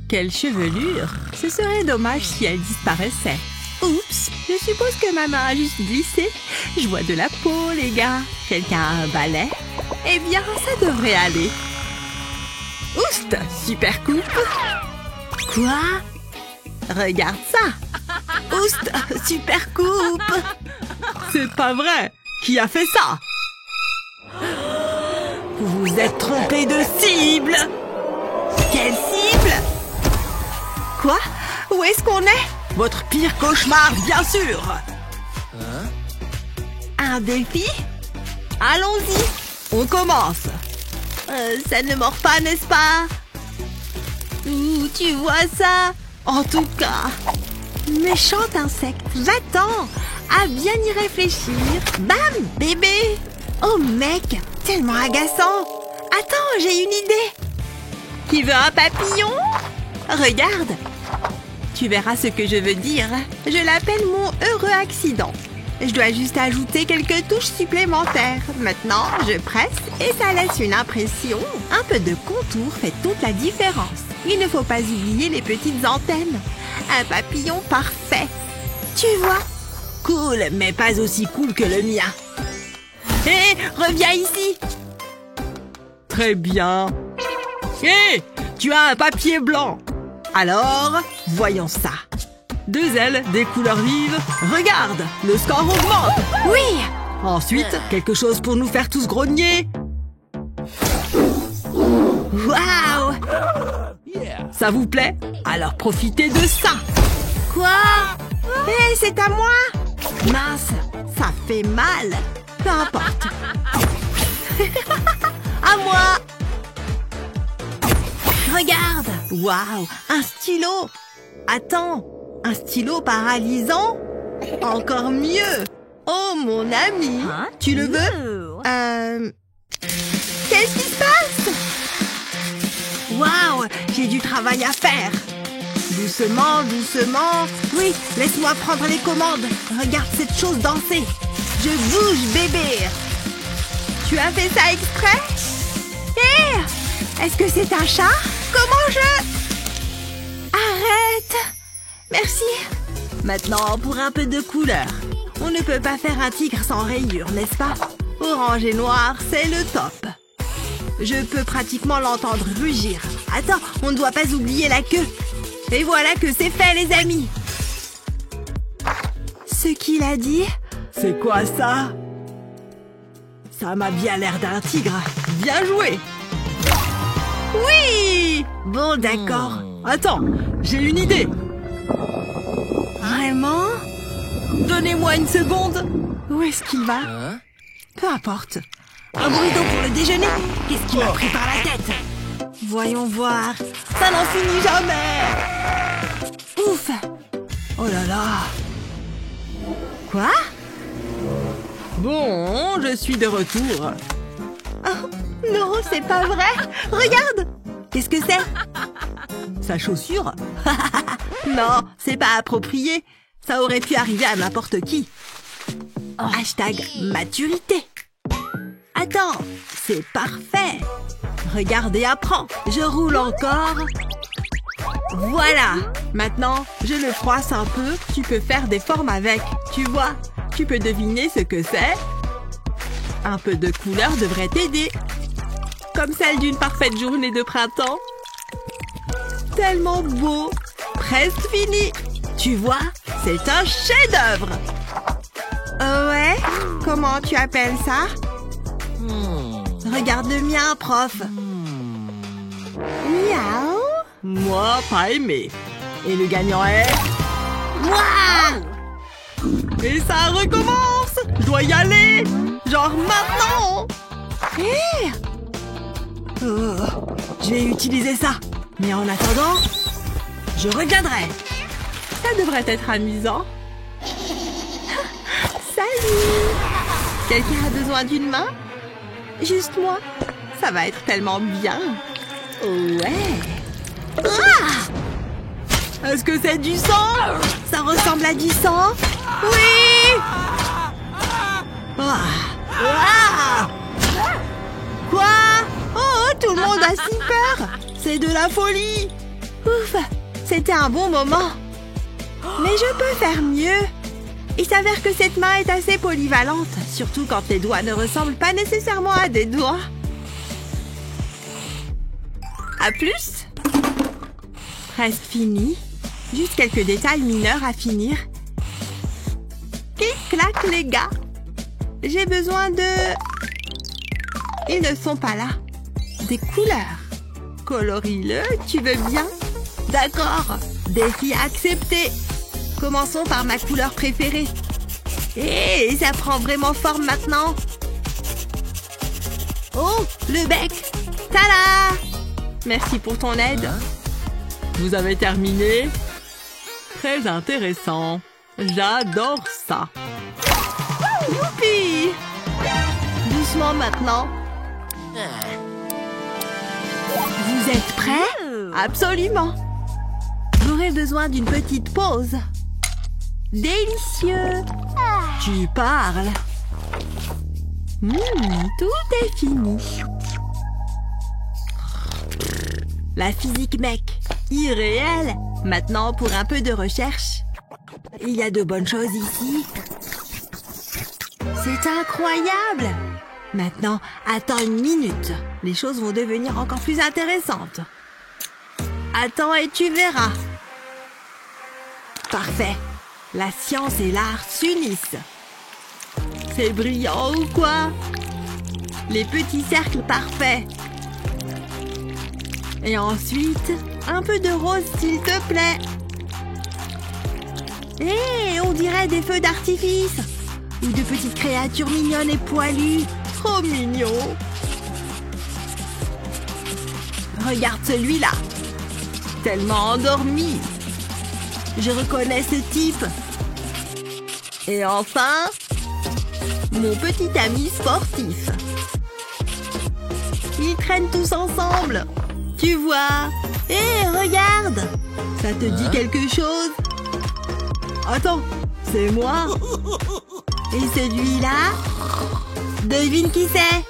Quelle chevelure! Ce serait dommage si elle disparaissait. Oups! Je suppose que ma main a juste glissé. Je vois de la peau, les gars. Quelqu'un a un balai? Eh bien, ça devrait aller. Oust! Super coupe! Quoi? Regarde ça! Oust! Super coupe! C'est pas vrai! Qui a fait ça? Vous vous êtes trompé de cible! Quelle cible? Quoi? Où est-ce qu'on est? Votre pire cauchemar, bien sûr! Un défi? Allons-y! On commence! Ça ne mord pas, n'est-ce pas? Ouh, tu vois ça? En tout cas, méchant insecte, va-t'en! À bien y réfléchir. Bam, bébé! Oh mec, tellement agaçant! Attends, j'ai une idée! Qui veut un papillon? Regarde! Tu verras ce que je veux dire. Je l'appelle mon heureux accident. Je dois juste ajouter quelques touches supplémentaires. Maintenant, je presse et ça laisse une impression. Un peu de contour fait toute la différence. Il ne faut pas oublier les petites antennes. Un papillon parfait. Tu vois? Cool, mais pas aussi cool que le mien. Hé, reviens ici! Très bien. Hé, tu as un papier blanc. Alors, voyons ça. 2 ailes, des couleurs vives. Regarde, le score augmente. Oui! Ensuite, quelque chose pour nous faire tous grogner. Waouh! Ça vous plaît? Alors profitez de ça. Quoi? Hé, c'est à moi? Mince, ça fait mal. Peu importe. À moi! Regarde! Waouh! Un stylo! Attends! Un stylo paralysant? Encore mieux! Oh, mon ami! Tu le veux? Qu'est-ce qui se passe? Waouh! J'ai du travail à faire! Doucement, doucement... Oui, laisse-moi prendre les commandes! Regarde cette chose danser! Je bouge, bébé! Tu as fait ça exprès? Hé! Est-ce que c'est un chat? Comment je... Arrête! Merci. Maintenant, pour un peu de couleur. On ne peut pas faire un tigre sans rayures, n'est-ce pas? Orange et noir, c'est le top. Je peux pratiquement l'entendre rugir. Attends, on ne doit pas oublier la queue. Et voilà que c'est fait, les amis. Ce qu'il a dit... C'est quoi ça? Ça m'a bien l'air d'un tigre. Bien joué! Oui! Bon, d'accord. Attends, j'ai une idée. Vraiment? Donnez-moi une seconde. Où est-ce qu'il va? Peu importe. Un burrito pour le déjeuner? Qu'est-ce qui m'a pris par la tête? Voyons voir. Ça n'en finit jamais! Ouf! Oh là là! Quoi? Bon, je suis de retour. Oh, non, c'est pas vrai! Regarde! Qu'est-ce que c'est? Sa chaussure? Non, c'est pas approprié. Ça aurait pu arriver à n'importe qui. Hashtag maturité. Attends, c'est parfait. Regarde et apprends. Je roule encore. Voilà. Maintenant, je le froisse un peu. Tu peux faire des formes avec. Tu vois, tu peux deviner ce que c'est. Un peu de couleur devrait t'aider. Comme celle d'une parfaite journée de printemps. Tellement beau. Presque fini. Tu vois, c'est un chef-d'œuvre. Ouais? Comment tu appelles ça? Regarde le mien, prof. Miaou. Moi, pas aimé. Et le gagnant est... Moi! Et ça recommence. Je dois y aller. Genre maintenant. Hé! Oh, je vais utiliser ça. Mais en attendant, je reviendrai. Ça devrait être amusant. Salut! Quelqu'un a besoin d'une main? Juste moi. Ça va être tellement bien. Ouais. Ah! Est-ce que c'est du sang? Ça ressemble à du sang? Oui! Ah! Quoi? Oh, tout le monde a si peur! C'est de la folie! Ouf! C'était un bon moment. Mais je peux faire mieux. Il s'avère que cette main est assez polyvalente, surtout quand les doigts ne ressemblent pas nécessairement à des doigts. À plus. Presque fini. Juste quelques détails mineurs à finir. Clic-clac, les gars. J'ai besoin de... Ils ne sont pas là. Des couleurs. Colorie-le, tu veux bien? D'accord. Défi accepté. Commençons par ma couleur préférée. Et ça prend vraiment forme maintenant. Oh, le bec. Tada! Merci pour ton aide. Vous avez terminé? Très intéressant. J'adore ça. Youpi! Doucement maintenant. Vous êtes prêts? Absolument. J'aurais besoin d'une petite pause. Délicieux. Tu parles. Tout est fini. La physique mec. Irréel. Maintenant, pour un peu de recherche. Il y a de bonnes choses ici. C'est incroyable. Maintenant, attends une minute. Les choses vont devenir encore plus intéressantes. Attends et tu verras. Parfait. La science et l'art s'unissent. C'est brillant ou quoi? Les petits cercles parfaits. Et ensuite, un peu de rose s'il te plaît. Hé, on dirait des feux d'artifice. Ou de petites créatures mignonnes et poilues. Trop mignon. Regarde celui-là. Tellement endormi. Je reconnais ce type. Et enfin, mon petit ami sportif. Ils traînent tous ensemble. Tu vois? Hé, regarde! Ça te dit quelque chose? Attends, c'est moi. Et celui-là? Devine qui c'est?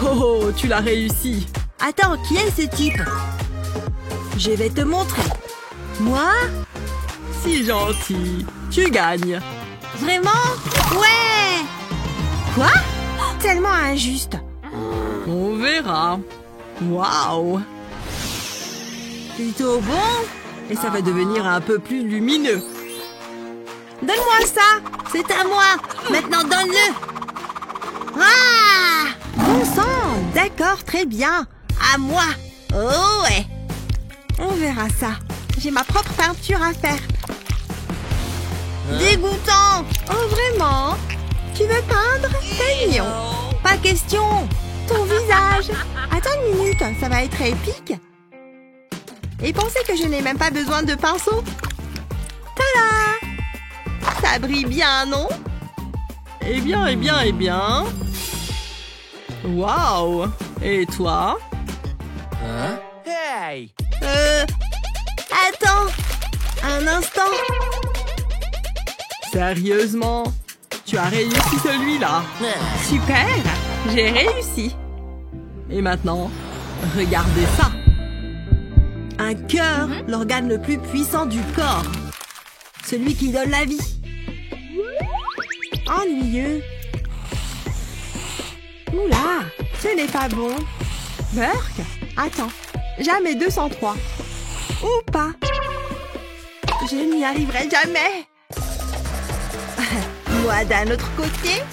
Oh, tu l'as réussi. Attends, qui est ce type? Je vais te montrer. Moi? Si gentil. Tu gagnes. Vraiment? Ouais! Quoi? Tellement injuste. On verra. Waouh! Plutôt bon. Et ça va devenir un peu plus lumineux. Donne-moi ça! C'est à moi! Maintenant, donne-le! Ah! Bon sang! D'accord, très bien. À moi! Oh ouais! On verra ça. J'ai ma propre peinture à faire. Dégoûtant! Oh vraiment? Tu veux peindre? C'est mignon. Pas question. Ton visage. Attends une minute, ça va être épique. Et pensez que je n'ai même pas besoin de pinceau. Tada! Ça brille bien, non? Eh bien, eh bien, eh bien. Waouh! Et toi? Hey! Attends! Un instant! Sérieusement? Tu as réussi celui-là! Super! J'ai réussi! Et maintenant, regardez ça! Un cœur, l'organe le plus puissant du corps. Celui qui donne la vie. Ennuyeux. Oula, ce n'est pas bon. Burke? Attends, jamais 203. Ou pas. Je n'y arriverai jamais. Moi d'un autre côté.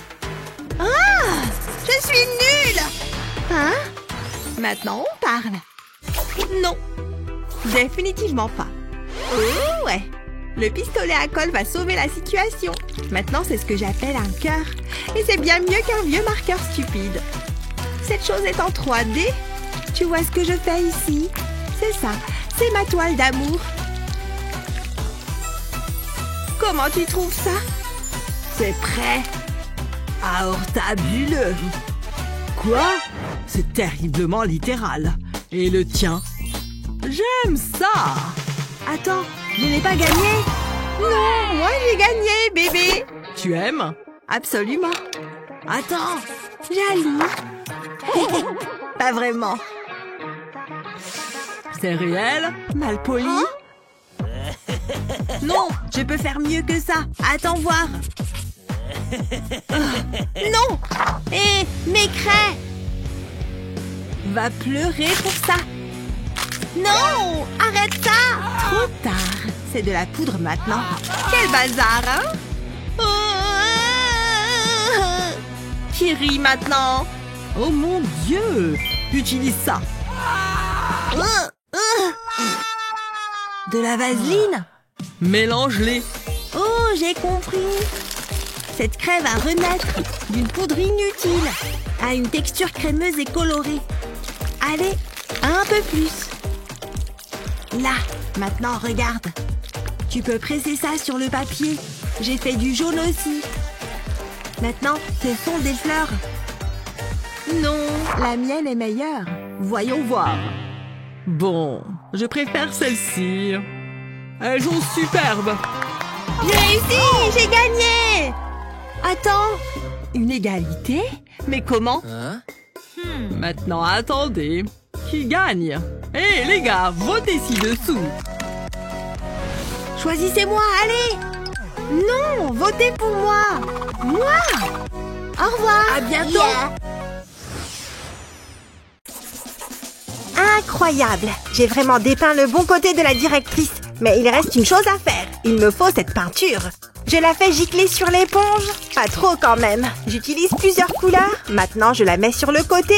Ah! Je suis nulle! Hein? Maintenant on parle. Non. Définitivement pas. Oh ouais. Le pistolet à colle va sauver la situation. Maintenant c'est ce que j'appelle un cœur. Et c'est bien mieux qu'un vieux marqueur stupide. Cette chose est en 3D. Tu vois ce que je fais ici? C'est ça. C'est ma toile d'amour. Comment tu trouves ça? C'est prêt. Aortabuleux. Quoi? C'est terriblement littéral. Et le tien? J'aime ça. Attends, je n'ai pas gagné. Non, moi j'ai gagné, bébé. Tu aimes? Absolument. Attends, jaloux. Pas vraiment. C'est réel? Mal poli? Non, je peux faire mieux que ça. Attends voir. Non! Hé, mes craies! Va pleurer pour ça. Non! Arrête ça! Trop tard. C'est de la poudre maintenant. Quel bazar, hein? Qui rit maintenant? Oh mon Dieu! Utilise ça. De la vaseline? Mélange-les. Oh, j'ai compris. Cette craie va renaître d'une poudre inutile à une texture crémeuse et colorée. Allez, un peu plus. Là, maintenant, regarde. Tu peux presser ça sur le papier. J'ai fait du jaune aussi. Maintenant, ce sont des fleurs. Non, la mienne est meilleure. Voyons voir. Bon, je préfère celle-ci. Elles sont superbes. J'ai réussi, j'ai gagné. Attends, une égalité? Mais comment? Maintenant, attendez. Qui gagne? Hé, les gars, votez ci-dessous. Choisissez-moi, allez. Non, votez pour moi. Moi. Au revoir. À bientôt. Incroyable! J'ai vraiment dépeint le bon côté de la directrice. Mais il reste une chose à faire. Il me faut cette peinture. Je la fais gicler sur l'éponge. Pas trop quand même. J'utilise plusieurs couleurs. Maintenant, je la mets sur le côté.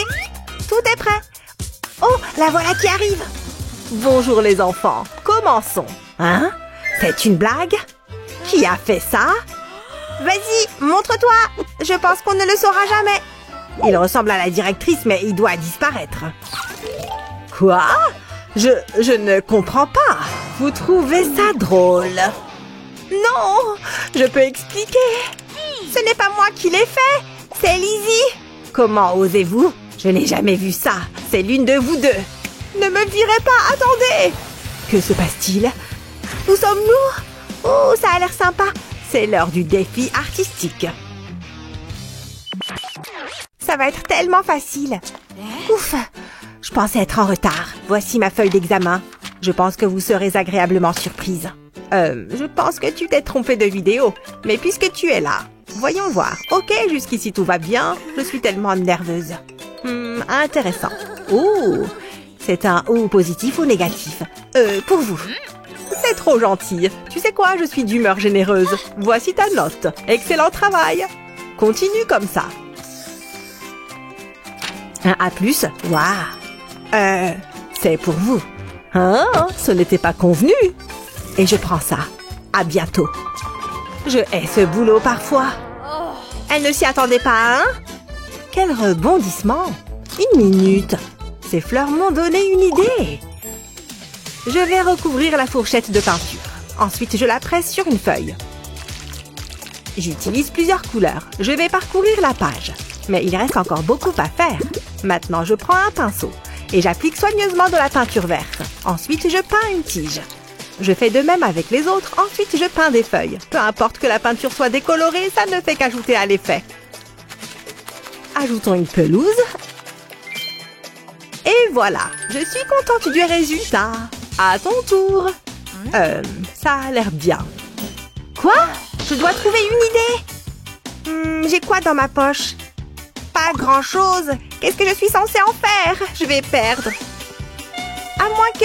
Tout est prêt. Oh, la voilà qui arrive. Bonjour les enfants. Commençons. Hein? C'est une blague? Qui a fait ça? Vas-y, montre-toi. Je pense qu'on ne le saura jamais. Il ressemble à la directrice, mais il doit disparaître. Quoi? Je ne comprends pas. Vous trouvez ça drôle? Non, je peux expliquer. Ce n'est pas moi qui l'ai fait, c'est Lizzie. Comment osez-vous? Je n'ai jamais vu ça. C'est l'une de vous deux. Ne me virez pas, attendez. Que se passe-t-il? Où sommes-nous? Oh, ça a l'air sympa. C'est l'heure du défi artistique. Ça va être tellement facile. Ouf, je pensais être en retard. Voici ma feuille d'examen. Je pense que vous serez agréablement surprise. Je pense que tu t'es trompé de vidéo. Mais puisque tu es là, voyons voir. Ok, jusqu'ici tout va bien. Je suis tellement nerveuse. Intéressant. Oh, c'est un ou positif ou négatif. Pour vous. C'est trop gentil. Tu sais quoi, je suis d'humeur généreuse. Voici ta note. Excellent travail. Continue comme ça. Un A+, waouh. C'est pour vous. Hein? Ce n'était pas convenu. Et je prends ça. À bientôt. Je hais ce boulot parfois. Elle ne s'y attendait pas, hein? Quel rebondissement. Une minute. Ces fleurs m'ont donné une idée. Je vais recouvrir la fourchette de peinture. Ensuite, je la presse sur une feuille. J'utilise plusieurs couleurs. Je vais parcourir la page. Mais il reste encore beaucoup à faire. Maintenant, je prends un pinceau et j'applique soigneusement de la peinture verte. Ensuite, je peins une tige. Je fais de même avec les autres. Ensuite, je peins des feuilles. Peu importe que la peinture soit décolorée, ça ne fait qu'ajouter à l'effet. Ajoutons une pelouse. Et voilà, je suis contente du résultat. À ton tour. Ça a l'air bien. Quoi? Je dois trouver une idée. J'ai quoi dans ma poche? Pas grand-chose. Qu'est-ce que je suis censée en faire? Je vais perdre. À moins que...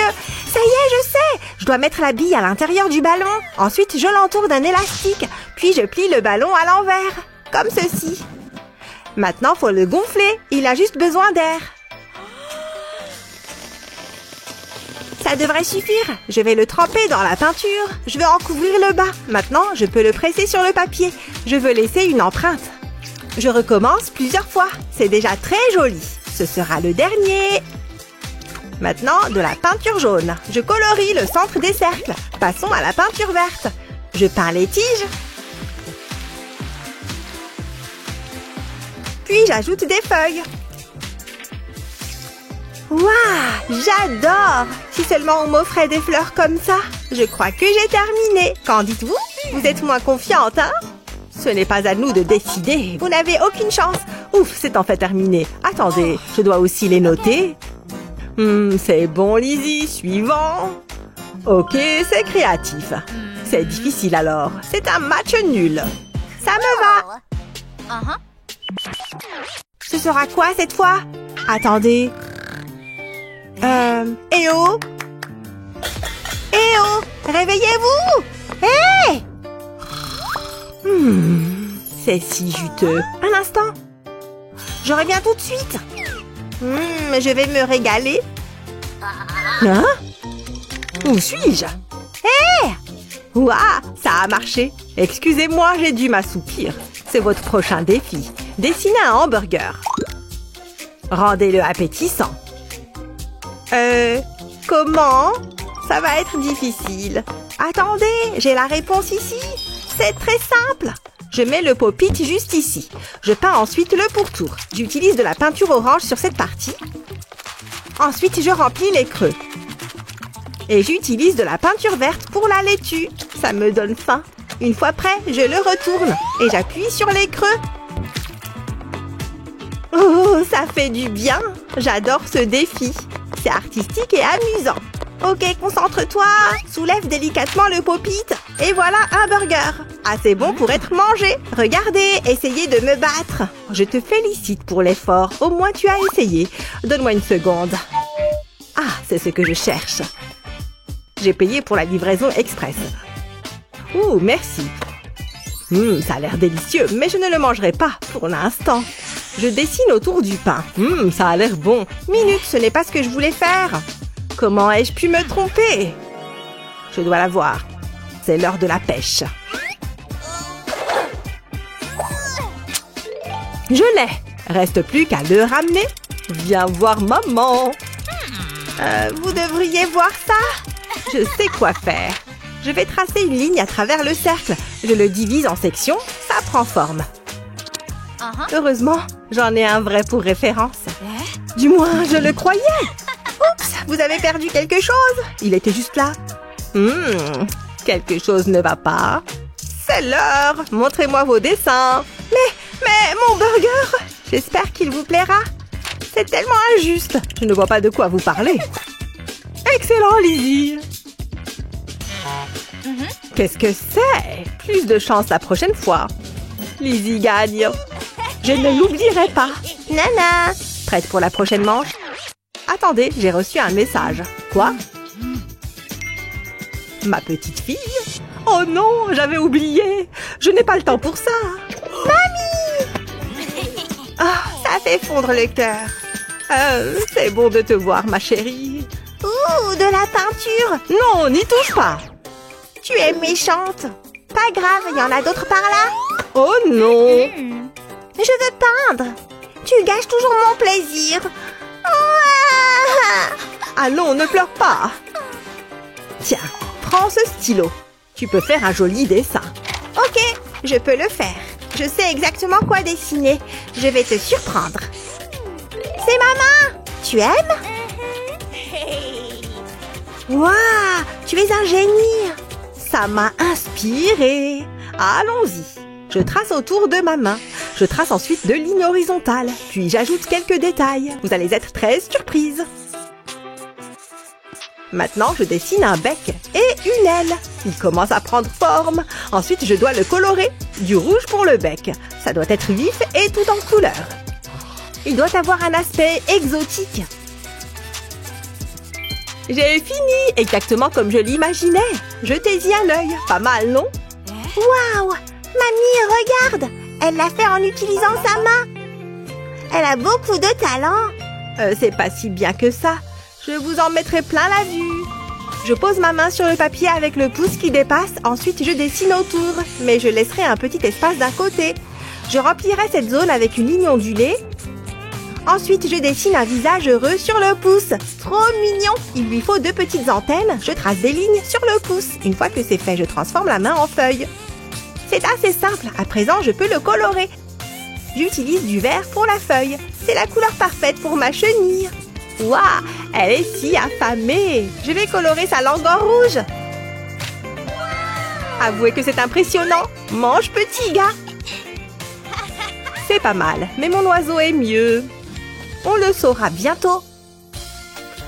Ça y est, je sais. Je dois mettre la bille à l'intérieur du ballon. Ensuite, je l'entoure d'un élastique. Puis, je plie le ballon à l'envers. Comme ceci. Maintenant, faut le gonfler. Il a juste besoin d'air. Ça devrait suffire. Je vais le tremper dans la peinture. Je vais en couvrir le bas. Maintenant, je peux le presser sur le papier. Je veux laisser une empreinte. Je recommence plusieurs fois. C'est déjà très joli. Ce sera le dernier. Maintenant, de la peinture jaune. Je colorie le centre des cercles. Passons à la peinture verte. Je peins les tiges. Puis j'ajoute des feuilles. Waouh, j'adore! Si seulement on m'offrait des fleurs comme ça. Je crois que j'ai terminé. Qu'en dites-vous? Vous êtes moins confiante, hein? Ce n'est pas à nous de décider. Vous n'avez aucune chance. Ouf, c'est en fait terminé. Attendez, je dois aussi les noter. C'est bon, Lizzie. Suivant. Ok, c'est créatif. C'est difficile alors. C'est un match nul. Ça me va. Ce sera quoi cette fois? Attendez. Eh oh! Eh oh! Réveillez-vous! Hé! C'est si juteux. Un instant. Je reviens tout de suite. Je vais me régaler. Hein? Où suis-je? Hé! Ouah, ça a marché. Excusez-moi, j'ai dû m'assoupir. C'est votre prochain défi. Dessinez un hamburger. Rendez-le appétissant. Comment? Ça va être difficile. Attendez, j'ai la réponse ici. C'est très simple. Je mets le pop-it juste ici. Je peins ensuite le pourtour. J'utilise de la peinture orange sur cette partie. Ensuite, je remplis les creux. Et j'utilise de la peinture verte pour la laitue. Ça me donne faim. Une fois prêt, je le retourne. Et j'appuie sur les creux. Oh, ça fait du bien. J'adore ce défi. C'est artistique et amusant. Ok, concentre-toi. Soulève délicatement le pop-it. Et voilà un burger. Assez bon pour être mangé. Regardez, essayez de me battre. Je te félicite pour l'effort. Au moins tu as essayé. Donne-moi une seconde. Ah, c'est ce que je cherche. J'ai payé pour la livraison express. Ouh, merci. Ça a l'air délicieux, mais je ne le mangerai pas pour l'instant. Je dessine autour du pain. Ça a l'air bon. Minute, ce n'est pas ce que je voulais faire. Comment ai-je pu me tromper? Je dois l'avoir. C'est l'heure de la pêche. Je l'ai. Reste plus qu'à le ramener. Viens voir maman. Vous devriez voir ça. Je sais quoi faire. Je vais tracer une ligne à travers le cercle. Je le divise en sections. Ça prend forme. Heureusement, j'en ai un vrai pour référence. Du moins, je le croyais. Oups, vous avez perdu quelque chose. Il était juste là. Quelque chose ne va pas. C'est l'heure. Montrez-moi vos dessins. Mais mon burger. J'espère qu'il vous plaira. C'est tellement injuste. Je ne vois pas de quoi vous parlez. Excellent, Lizzie. Qu'est-ce que c'est? Plus de chance la prochaine fois. Lizzie gagne. Je ne l'oublierai pas. Nana. Prête pour la prochaine manche? Attendez, j'ai reçu un message. Quoi? Ma petite fille? Oh non, j'avais oublié. Je n'ai pas le temps pour ça. Mamie! Oh, ça fait fondre le cœur. C'est bon de te voir, ma chérie. Ouh, de la peinture. Non, n'y touche pas. Tu es méchante. Pas grave, il y en a d'autres par là. Oh non. Je veux peindre. Tu gâches toujours mon plaisir. Allons, ne pleure pas. Tiens, prends ce stylo. Tu peux faire un joli dessin. Ok, je peux le faire. Je sais exactement quoi dessiner. Je vais te surprendre. C'est maman. Tu aimes? Waouh, tu es un génie. Ça m'a inspirée. Allons-y. Je trace autour de ma main. Je trace ensuite de lignes horizontales. Puis j'ajoute quelques détails. Vous allez être très surprise. Maintenant, je dessine un bec et une aile. Il commence à prendre forme. Ensuite, je dois le colorer. Du rouge pour le bec. Ça doit être vif et tout en couleur. Il doit avoir un aspect exotique. J'ai fini, exactement comme je l'imaginais. Jetez-y un œil. Pas mal, non? Waouh! Mamie, regarde! Elle l'a fait en utilisant sa main. Elle a beaucoup de talent. C'est pas si bien que ça. Je vous en mettrai plein la vue. Je pose ma main sur le papier avec le pouce qui dépasse. Ensuite, je dessine autour. Mais je laisserai un petit espace d'un côté. Je remplirai cette zone avec une ligne ondulée. Ensuite, je dessine un visage heureux sur le pouce. Trop mignon! Il lui faut 2 petites antennes. Je trace des lignes sur le pouce. Une fois que c'est fait, je transforme la main en feuille. C'est assez simple. À présent, je peux le colorer. J'utilise du vert pour la feuille. C'est la couleur parfaite pour ma chenille. Waouh! Elle est si affamée. Je vais colorer sa langue en rouge. Avouez que c'est impressionnant. Mange, petit gars. C'est pas mal, mais mon oiseau est mieux. On le saura bientôt.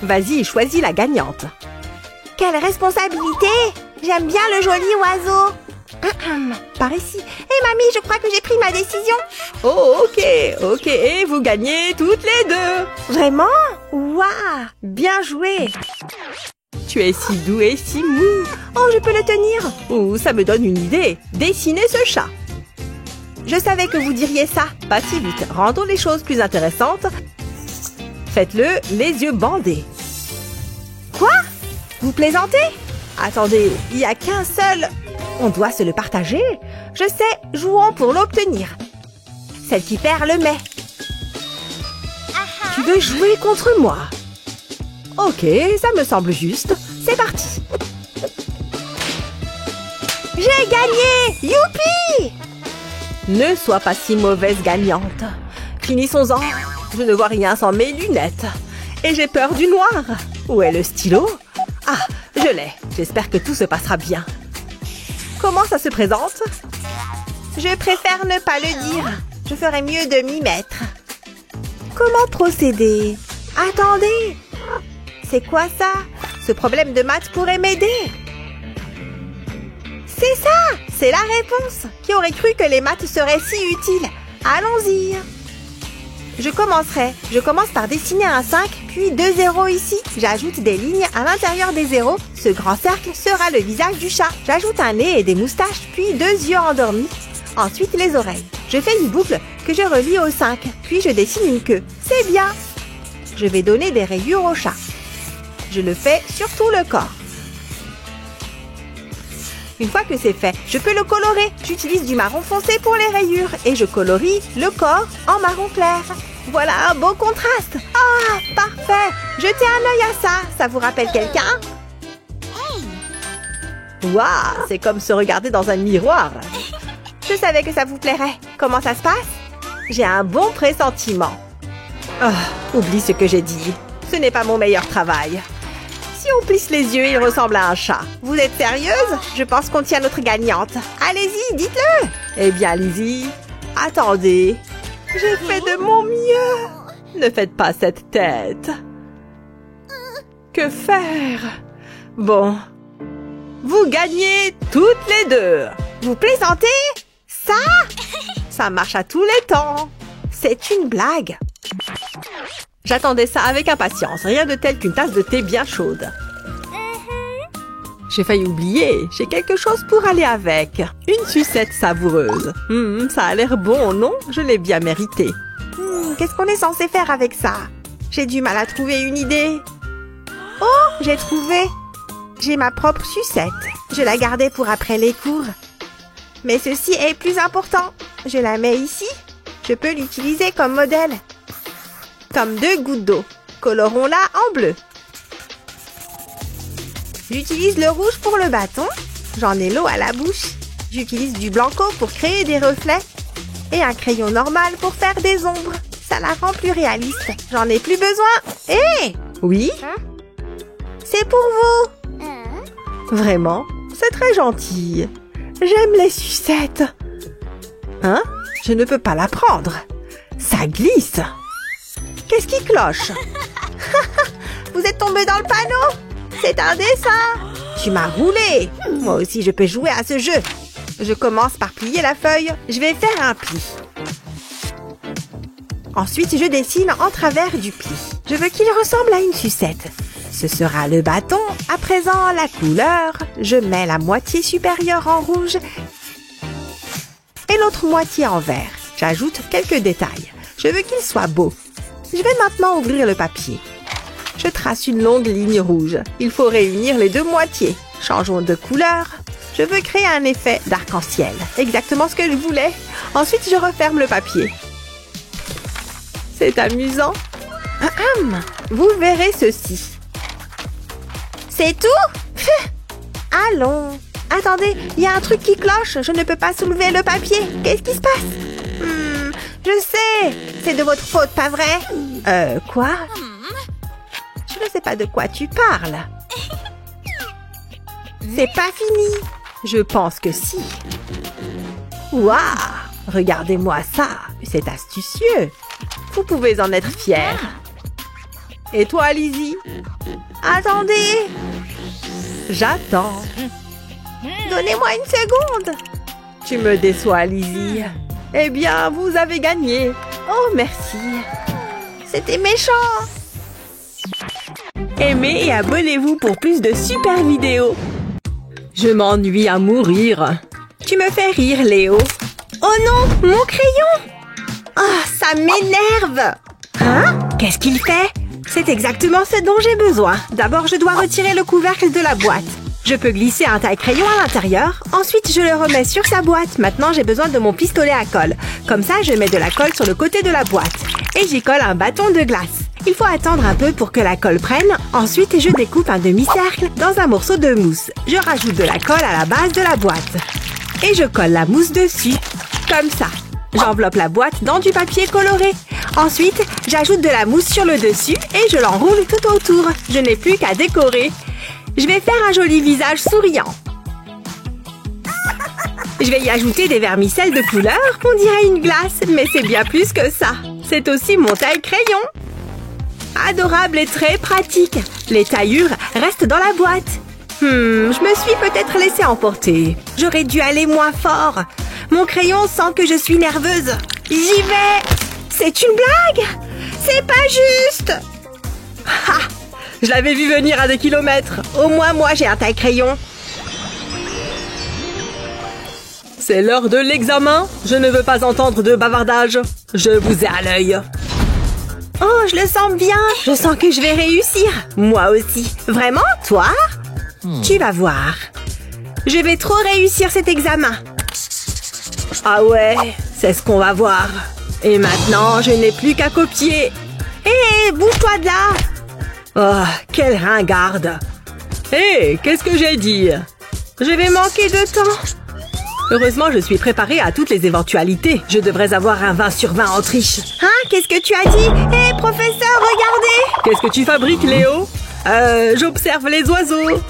Vas-y, choisis la gagnante. Quelle responsabilité! J'aime bien le joli oiseau. Par ici. Hé mamie, je crois que j'ai pris ma décision. Oh, ok, et vous gagnez toutes les deux. Vraiment? Waouh! Bien joué. Tu es si doux et si mou. Oh, je peux le tenir. Oh, ça me donne une idée. Dessinez ce chat. Je savais que vous diriez ça. Pas si vite. Rendons les choses plus intéressantes. Faites-le les yeux bandés. Quoi? Vous plaisantez? Attendez, il n'y a qu'un seul. On doit se le partager. Je sais, jouons pour l'obtenir. Celle qui perd le met. Tu veux jouer contre moi? Ok, ça me semble juste. C'est parti. J'ai gagné! Youpi! Ne sois pas si mauvaise gagnante. Finissons-en. Je ne vois rien sans mes lunettes. Et j'ai peur du noir. Où est le stylo? Ah, je l'ai. J'espère que tout se passera bien. Comment ça se présente? Je préfère ne pas le dire. Je ferais mieux de m'y mettre. Comment procéder? Attendez! C'est quoi ça? Ce problème de maths pourrait m'aider. C'est ça! C'est la réponse! Qui aurait cru que les maths seraient si utiles? Allons-y! Je commence par dessiner un 5, puis 2 zéros ici. J'ajoute des lignes à l'intérieur des zéros. Ce grand cercle sera le visage du chat. J'ajoute un nez et des moustaches, puis 2 yeux endormis. Ensuite, les oreilles. Je fais une boucle que je relie au 5, puis je dessine une queue. C'est bien! Je vais donner des rayures au chat. Je le fais sur tout le corps. Une fois que c'est fait, je peux le colorer. J'utilise du marron foncé pour les rayures et je colorie le corps en marron clair. Voilà un beau contraste. Ah, parfait. Jetez un œil à ça. Ça vous rappelle quelqu'un? Waouh, c'est comme se regarder dans un miroir. Je savais que ça vous plairait. Comment ça se passe? J'ai un bon pressentiment. Ah, oublie ce que j'ai dit. Ce n'est pas mon meilleur travail. Si on plisse les yeux, il ressemble à un chat. Vous êtes sérieuse? Je pense qu'on tient notre gagnante. Allez-y, dites-le! Eh bien, Lizzie, attendez. J'ai fait de mon mieux. Ne faites pas cette tête. Que faire? Bon. Vous gagnez toutes les deux. Vous plaisantez? Ça? Ça marche à tous les temps. C'est une blague. J'attendais ça avec impatience, rien de tel qu'une tasse de thé bien chaude. J'ai failli oublier, j'ai quelque chose pour aller avec. Une sucette savoureuse. Ça a l'air bon, non? Je l'ai bien mérité. Qu'est-ce qu'on est censé faire avec ça? J'ai du mal à trouver une idée. Oh, j'ai trouvé. J'ai ma propre sucette. Je la gardais pour après les cours. Mais ceci est plus important. Je la mets ici. Je peux l'utiliser comme modèle. Comme 2 gouttes d'eau. Colorons-la en bleu. J'utilise le rouge pour le bâton. J'en ai l'eau à la bouche. J'utilise du blanco pour créer des reflets. Et un crayon normal pour faire des ombres. Ça la rend plus réaliste. J'en ai plus besoin. Hé! Oui? C'est pour vous. Vraiment? C'est très gentil. J'aime les sucettes. Hein? Je ne peux pas la prendre. Ça glisse. Qu'est-ce qui cloche? Vous êtes tombé dans le panneau? C'est un dessin. Tu m'as roulé. Moi aussi, je peux jouer à ce jeu. Je commence par plier la feuille. Je vais faire un pli. Ensuite, je dessine en travers du pli. Je veux qu'il ressemble à une sucette. Ce sera le bâton. À présent, la couleur. Je mets la moitié supérieure en rouge et l'autre moitié en vert. J'ajoute quelques détails. Je veux qu'il soit beau. Je vais maintenant ouvrir le papier. Je trace une longue ligne rouge. Il faut réunir les 2 moitiés. Changeons de couleur. Je veux créer un effet d'arc-en-ciel. Exactement ce que je voulais. Ensuite, je referme le papier. C'est amusant. Vous verrez ceci. C'est tout? Allons. Attendez, il y a un truc qui cloche. Je ne peux pas soulever le papier. Qu'est-ce qui se passe? Je sais. C'est de votre faute, pas vrai? Quoi? Je ne sais pas de quoi tu parles. C'est pas fini. Je pense que si. Waouh! Regardez-moi ça. C'est astucieux. Vous pouvez en être fiers. Et toi, Lizzie? Attendez. J'attends. Donnez-moi une seconde. Tu me déçois, Lizzie. Eh bien, vous avez gagné. Oh, merci. C'était méchant. Aimez et abonnez-vous pour plus de super vidéos. Je m'ennuie à mourir. Tu me fais rire, Léo. Oh non, mon crayon! Ah, ça m'énerve! Hein? Qu'est-ce qu'il fait? C'est exactement ce dont j'ai besoin. D'abord, je dois retirer le couvercle de la boîte. Je peux glisser un taille-crayon à l'intérieur. Ensuite, je le remets sur sa boîte. Maintenant, j'ai besoin de mon pistolet à colle. Comme ça, je mets de la colle sur le côté de la boîte. Et j'y colle un bâton de glace. Il faut attendre un peu pour que la colle prenne. Ensuite, je découpe un demi-cercle dans un morceau de mousse. Je rajoute de la colle à la base de la boîte. Et je colle la mousse dessus. Comme ça. J'enveloppe la boîte dans du papier coloré. Ensuite, j'ajoute de la mousse sur le dessus et je l'enroule tout autour. Je n'ai plus qu'à décorer. Je vais faire un joli visage souriant. Je vais y ajouter des vermicelles de couleur qu'on dirait une glace, mais c'est bien plus que ça. C'est aussi mon taille-crayon. Adorable et très pratique. Les taillures restent dans la boîte. Je me suis peut-être laissée emporter. J'aurais dû aller moins fort. Mon crayon sent que je suis nerveuse. J'y vais. C'est une blague. C'est pas juste. Ha! Je l'avais vu venir à des kilomètres. Au moins, moi, j'ai un taille-crayon. C'est l'heure de l'examen. Je ne veux pas entendre de bavardage. Je vous ai à l'œil. Oh, je le sens bien. Je sens que je vais réussir. Moi aussi. Vraiment, toi? Tu vas voir. Je vais trop réussir cet examen. Ah ouais, c'est ce qu'on va voir. Et maintenant, je n'ai plus qu'à copier. Hé, bouge-toi de là! Oh, quelle ringarde! Hé, qu'est-ce que j'ai dit? Je vais manquer de temps. Heureusement, je suis préparée à toutes les éventualités. Je devrais avoir un 20 sur 20 en triche. Hein? Qu'est-ce que tu as dit? Hé, professeur, regardez! Qu'est-ce que tu fabriques, Léo? J'observe les oiseaux.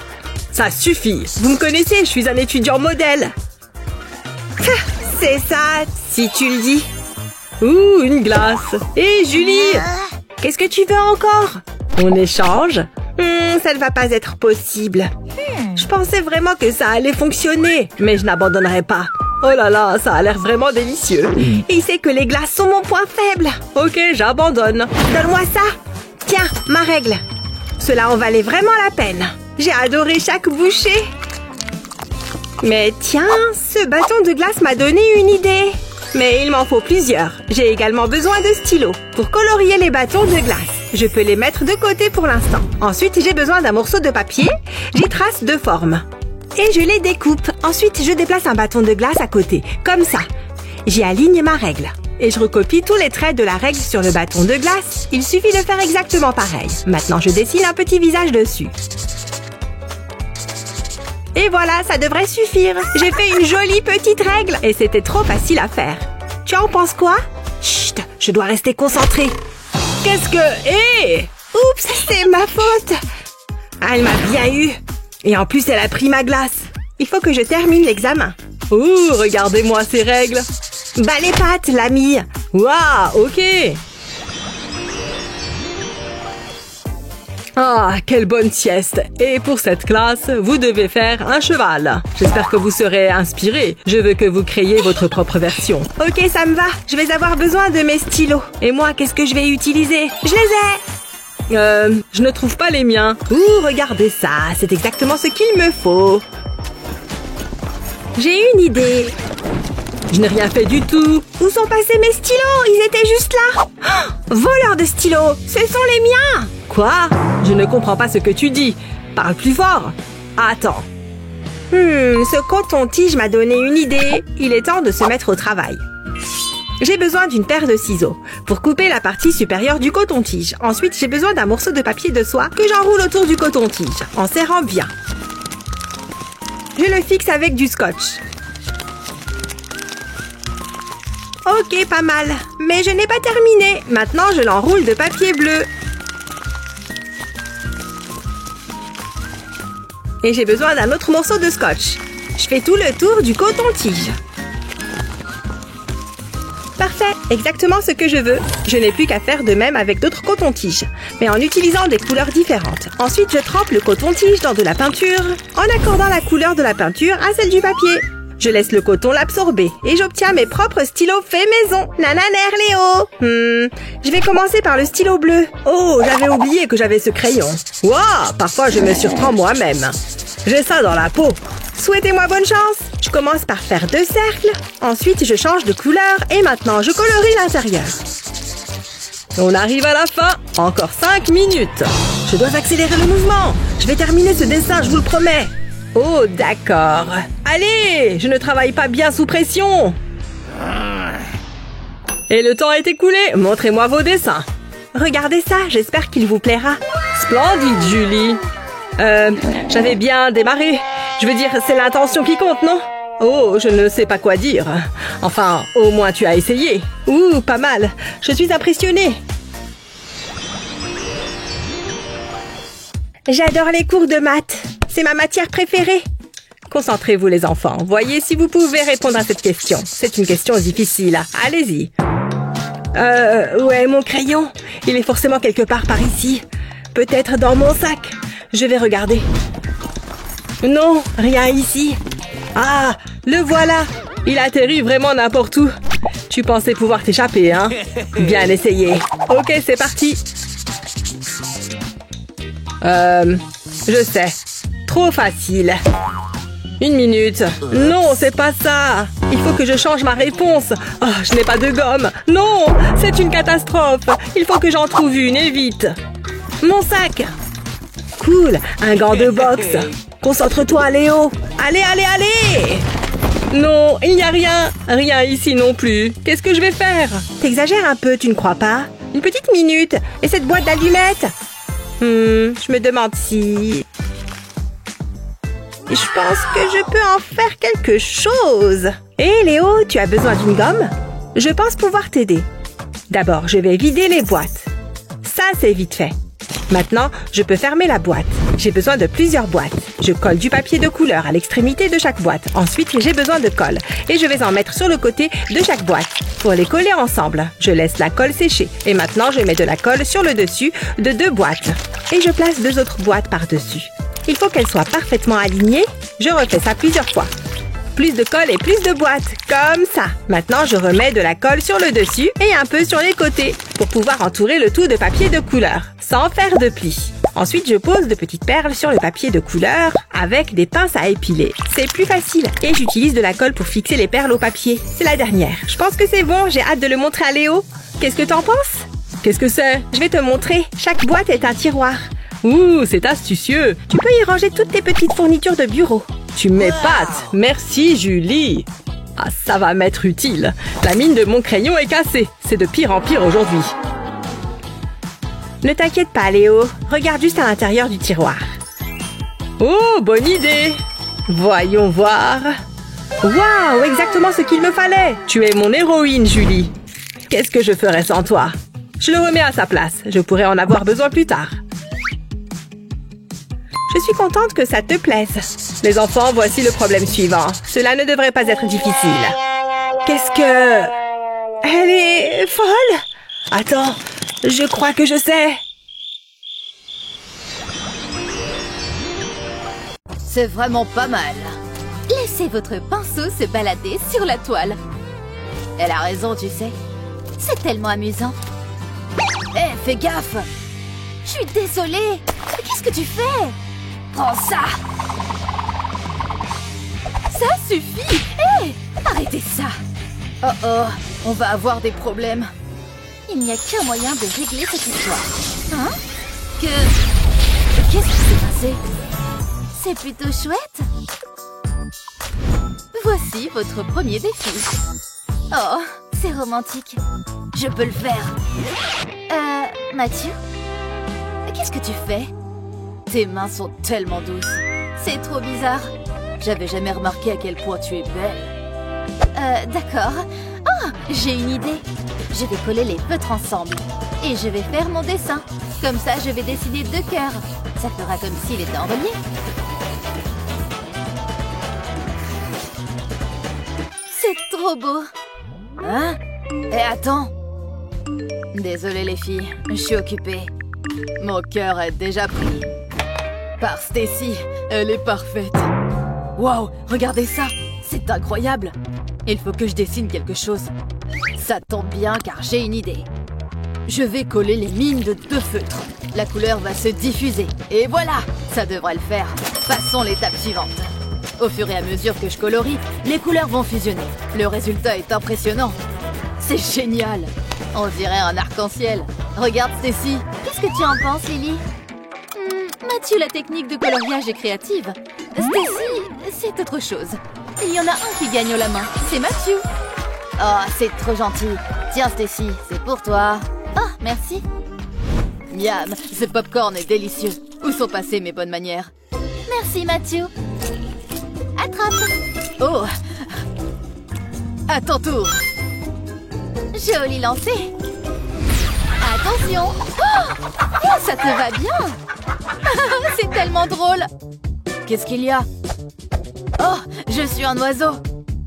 Ça suffit. Vous me connaissez, je suis un étudiant modèle. C'est ça, si tu le dis. Ouh, une glace. Hé, Julie! Qu'est-ce que tu veux encore? On échange? Ça ne va pas être possible. Je pensais vraiment que ça allait fonctionner, mais je n'abandonnerai pas. Oh là là, ça a l'air vraiment délicieux. Il sait que les glaces sont mon point faible. Ok, j'abandonne. Donne-moi ça. Tiens, ma règle. Cela en valait vraiment la peine. J'ai adoré chaque bouchée. Mais tiens, ce bâton de glace m'a donné une idée. Mais il m'en faut plusieurs. J'ai également besoin de stylos pour colorier les bâtons de glace. Je peux les mettre de côté pour l'instant. Ensuite, j'ai besoin d'un morceau de papier. J'y trace deux formes. Et je les découpe. Ensuite, je déplace un bâton de glace à côté, comme ça. J'y aligne ma règle. Et je recopie tous les traits de la règle sur le bâton de glace. Il suffit de faire exactement pareil. Maintenant, je dessine un petit visage dessus. Et voilà, ça devrait suffire. J'ai fait une jolie petite règle. Et c'était trop facile à faire. Tu en penses quoi? Chut, je dois rester concentrée. Qu'est-ce que... Hé! Oups, c'est ma faute. Elle m'a bien eu. Et en plus, elle a pris ma glace. Il faut que je termine l'examen. Ouh, regardez-moi ces règles. Bas les pattes, l'ami. Waouh, ok. Ah, quelle bonne sieste! Et pour cette classe, vous devez faire un cheval. J'espère que vous serez inspirés. Je veux que vous créiez votre propre version. Ok, ça me va. Je vais avoir besoin de mes stylos. Et moi, qu'est-ce que je vais utiliser? Je les ai! Je ne trouve pas les miens. Ouh, regardez ça. C'est exactement ce qu'il me faut. J'ai une idée. Je n'ai rien fait du tout. Où sont passés mes stylos? Ils étaient juste là. Oh, voleur de stylos! Ce sont les miens! Quoi? Je ne comprends pas ce que tu dis. Parle plus fort. Attends. Ce coton-tige m'a donné une idée. Il est temps de se mettre au travail. J'ai besoin d'une paire de ciseaux pour couper la partie supérieure du coton-tige. Ensuite, j'ai besoin d'un morceau de papier de soie que j'enroule autour du coton-tige en serrant bien. Je le fixe avec du scotch. Ok, pas mal. Mais je n'ai pas terminé. Maintenant, je l'enroule de papier bleu. Et j'ai besoin d'un autre morceau de scotch. Je fais tout le tour du coton-tige. Parfait, exactement ce que je veux. Je n'ai plus qu'à faire de même avec d'autres cotons-tiges, mais en utilisant des couleurs différentes. Ensuite, je trempe le coton-tige dans de la peinture, en accordant la couleur de la peinture à celle du papier. Je laisse le coton l'absorber et j'obtiens mes propres stylos faits maison. Nananer, Léo. Je vais commencer par le stylo bleu. Oh, j'avais oublié que j'avais ce crayon. Waouh, parfois je me surprends moi-même. J'ai ça dans la peau. Souhaitez-moi bonne chance. Je commence par faire 2 cercles. Ensuite, je change de couleur et maintenant, je colorie l'intérieur. On arrive à la fin. Encore 5 minutes. Je dois accélérer le mouvement. Je vais terminer ce dessin, je vous le promets. Oh, d'accord. Allez, je ne travaille pas bien sous pression. Et le temps est écoulé. Montrez-moi vos dessins. Regardez ça, j'espère qu'il vous plaira. Splendide, Julie. J'avais bien démarré. Je veux dire, c'est l'intention qui compte, non? Oh, je ne sais pas quoi dire. Enfin, au moins tu as essayé. Ouh, pas mal. Je suis impressionnée. J'adore les cours de maths. C'est ma matière préférée. Concentrez-vous les enfants. Voyez si vous pouvez répondre à cette question. C'est une question difficile. Allez-y. Où est mon crayon? Il est forcément quelque part par ici. Peut-être dans mon sac. Je vais regarder. Non, rien ici. Ah, le voilà. Il atterrit vraiment n'importe où. Tu pensais pouvoir t'échapper, hein? Bien essayé. Ok, c'est parti. Je sais. Trop facile. 1 minute. Non, c'est pas ça. Il faut que je change ma réponse. Oh, je n'ai pas de gomme. Non, c'est une catastrophe. Il faut que j'en trouve une et vite. Mon sac. Cool, un gant de boxe. Concentre-toi, Léo. Allez, allez, allez. Non, il n'y a rien. Rien ici non plus. Qu'est-ce que je vais faire? T'exagères un peu, tu ne crois pas? Une petite minute. Et cette boîte d'allumettes? Je me demande si... Je pense que je peux en faire quelque chose. Hé, Léo, tu as besoin d'une gomme? Je pense pouvoir t'aider. D'abord, je vais vider les boîtes. Ça, c'est vite fait. Maintenant, je peux fermer la boîte. J'ai besoin de plusieurs boîtes. Je colle du papier de couleur à l'extrémité de chaque boîte. Ensuite, j'ai besoin de colle. Et je vais en mettre sur le côté de chaque boîte. Pour les coller ensemble, je laisse la colle sécher. Et maintenant, je mets de la colle sur le dessus de 2 boîtes. Et je place 2 autres boîtes par-dessus. Il faut qu'elles soient parfaitement alignées. Je refais ça plusieurs fois. Plus de colle et plus de boîtes, comme ça. Maintenant, je remets de la colle sur le dessus et un peu sur les côtés pour pouvoir entourer le tout de papier de couleur, sans faire de plis. Ensuite, je pose de petites perles sur le papier de couleur avec des pinces à épiler. C'est plus facile. Et j'utilise de la colle pour fixer les perles au papier. C'est la dernière. Je pense que c'est bon, j'ai hâte de le montrer à Léo. Qu'est-ce que t'en penses? Qu'est-ce que c'est? Je vais te montrer. Chaque boîte est un tiroir. Ouh, c'est astucieux. Tu peux y ranger toutes tes petites fournitures de bureau. Tu m'épates. Merci, Julie. Ah, ça va m'être utile. La mine de mon crayon est cassée. C'est de pire en pire aujourd'hui. Ne t'inquiète pas, Léo. Regarde juste à l'intérieur du tiroir. Oh, bonne idée. Voyons voir. Waouh, exactement ce qu'il me fallait. Tu es mon héroïne, Julie. Qu'est-ce que je ferais sans toi? Je le remets à sa place. Je pourrais en avoir besoin plus tard. Je suis contente que ça te plaise. Les enfants, voici le problème suivant. Cela ne devrait pas être difficile. Qu'est-ce que... Elle est folle? Attends, je crois que je sais. C'est vraiment pas mal. Laissez votre pinceau se balader sur la toile. Elle a raison, tu sais. C'est tellement amusant. Hé, fais gaffe! Je suis désolée. Qu'est-ce que tu fais? Prends ça! Ça suffit! Hé! Arrêtez ça! Oh oh, on va avoir des problèmes. Il n'y a qu'un moyen de régler cette histoire. Hein? Qu'est-ce qui s'est passé? C'est plutôt chouette. Voici votre premier défi. Oh, c'est romantique. Je peux le faire. Mathieu? Qu'est-ce que tu fais? Tes mains sont tellement douces. C'est trop bizarre. J'avais jamais remarqué à quel point tu es belle. D'accord. Oh, j'ai une idée. Je vais coller les feutres ensemble. Et je vais faire mon dessin. Comme ça, je vais dessiner 2 cœurs. Ça fera comme s'il était en relief. C'est trop beau. Hein? Et attends. Désolée les filles, je suis occupée. Mon cœur est déjà pris. Par Stacy, elle est parfaite. Waouh, regardez ça, c'est incroyable. Il faut que je dessine quelque chose. Ça tombe bien car j'ai une idée. Je vais coller les mines de 2 feutres. La couleur va se diffuser. Et voilà, ça devrait le faire. Passons l'étape suivante. Au fur et à mesure que je colorie, les couleurs vont fusionner. Le résultat est impressionnant. C'est génial. On dirait un arc-en-ciel. Regarde Stacy. Qu'est-ce que tu en penses, Lily? Mathieu, la technique de coloriage est créative. Stacy, c'est autre chose. Il y en a un qui gagne la main. C'est Mathieu. Oh, c'est trop gentil. Tiens Stacy, c'est pour toi. Oh, merci. Miam, ce popcorn est délicieux. Où sont passées mes bonnes manières? Merci, Mathieu. Attrape. Oh! À ton tour. Joli lancé. Attention. Oh, ça te va bien. C'est tellement drôle. Qu'est-ce qu'il y a? Oh, je suis un oiseau.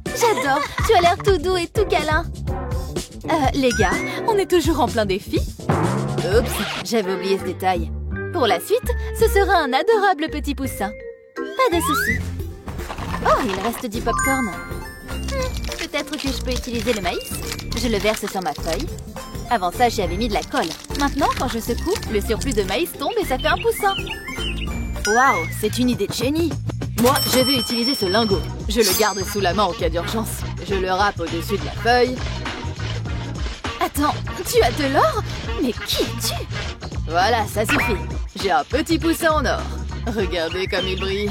J'adore. Tu as l'air tout doux et tout câlin. Les gars, on est toujours en plein défi. Oups, j'avais oublié ce détail. Pour la suite, ce sera un adorable petit poussin. Pas de souci. Oh, il reste du popcorn. Peut-être que je peux utiliser le maïs. Je le verse sur ma feuille. Avant ça, j'y avais mis de la colle. Maintenant, quand je secoue, le surplus de maïs tombe et ça fait un poussin. Waouh, c'est une idée de génie. Moi, je vais utiliser ce lingot. Je le garde sous la main en cas d'urgence. Je le râpe au-dessus de la feuille. Attends, tu as de l'or? Mais qui es-tu? Voilà, ça suffit. J'ai un petit poussin en or. Regardez comme il brille.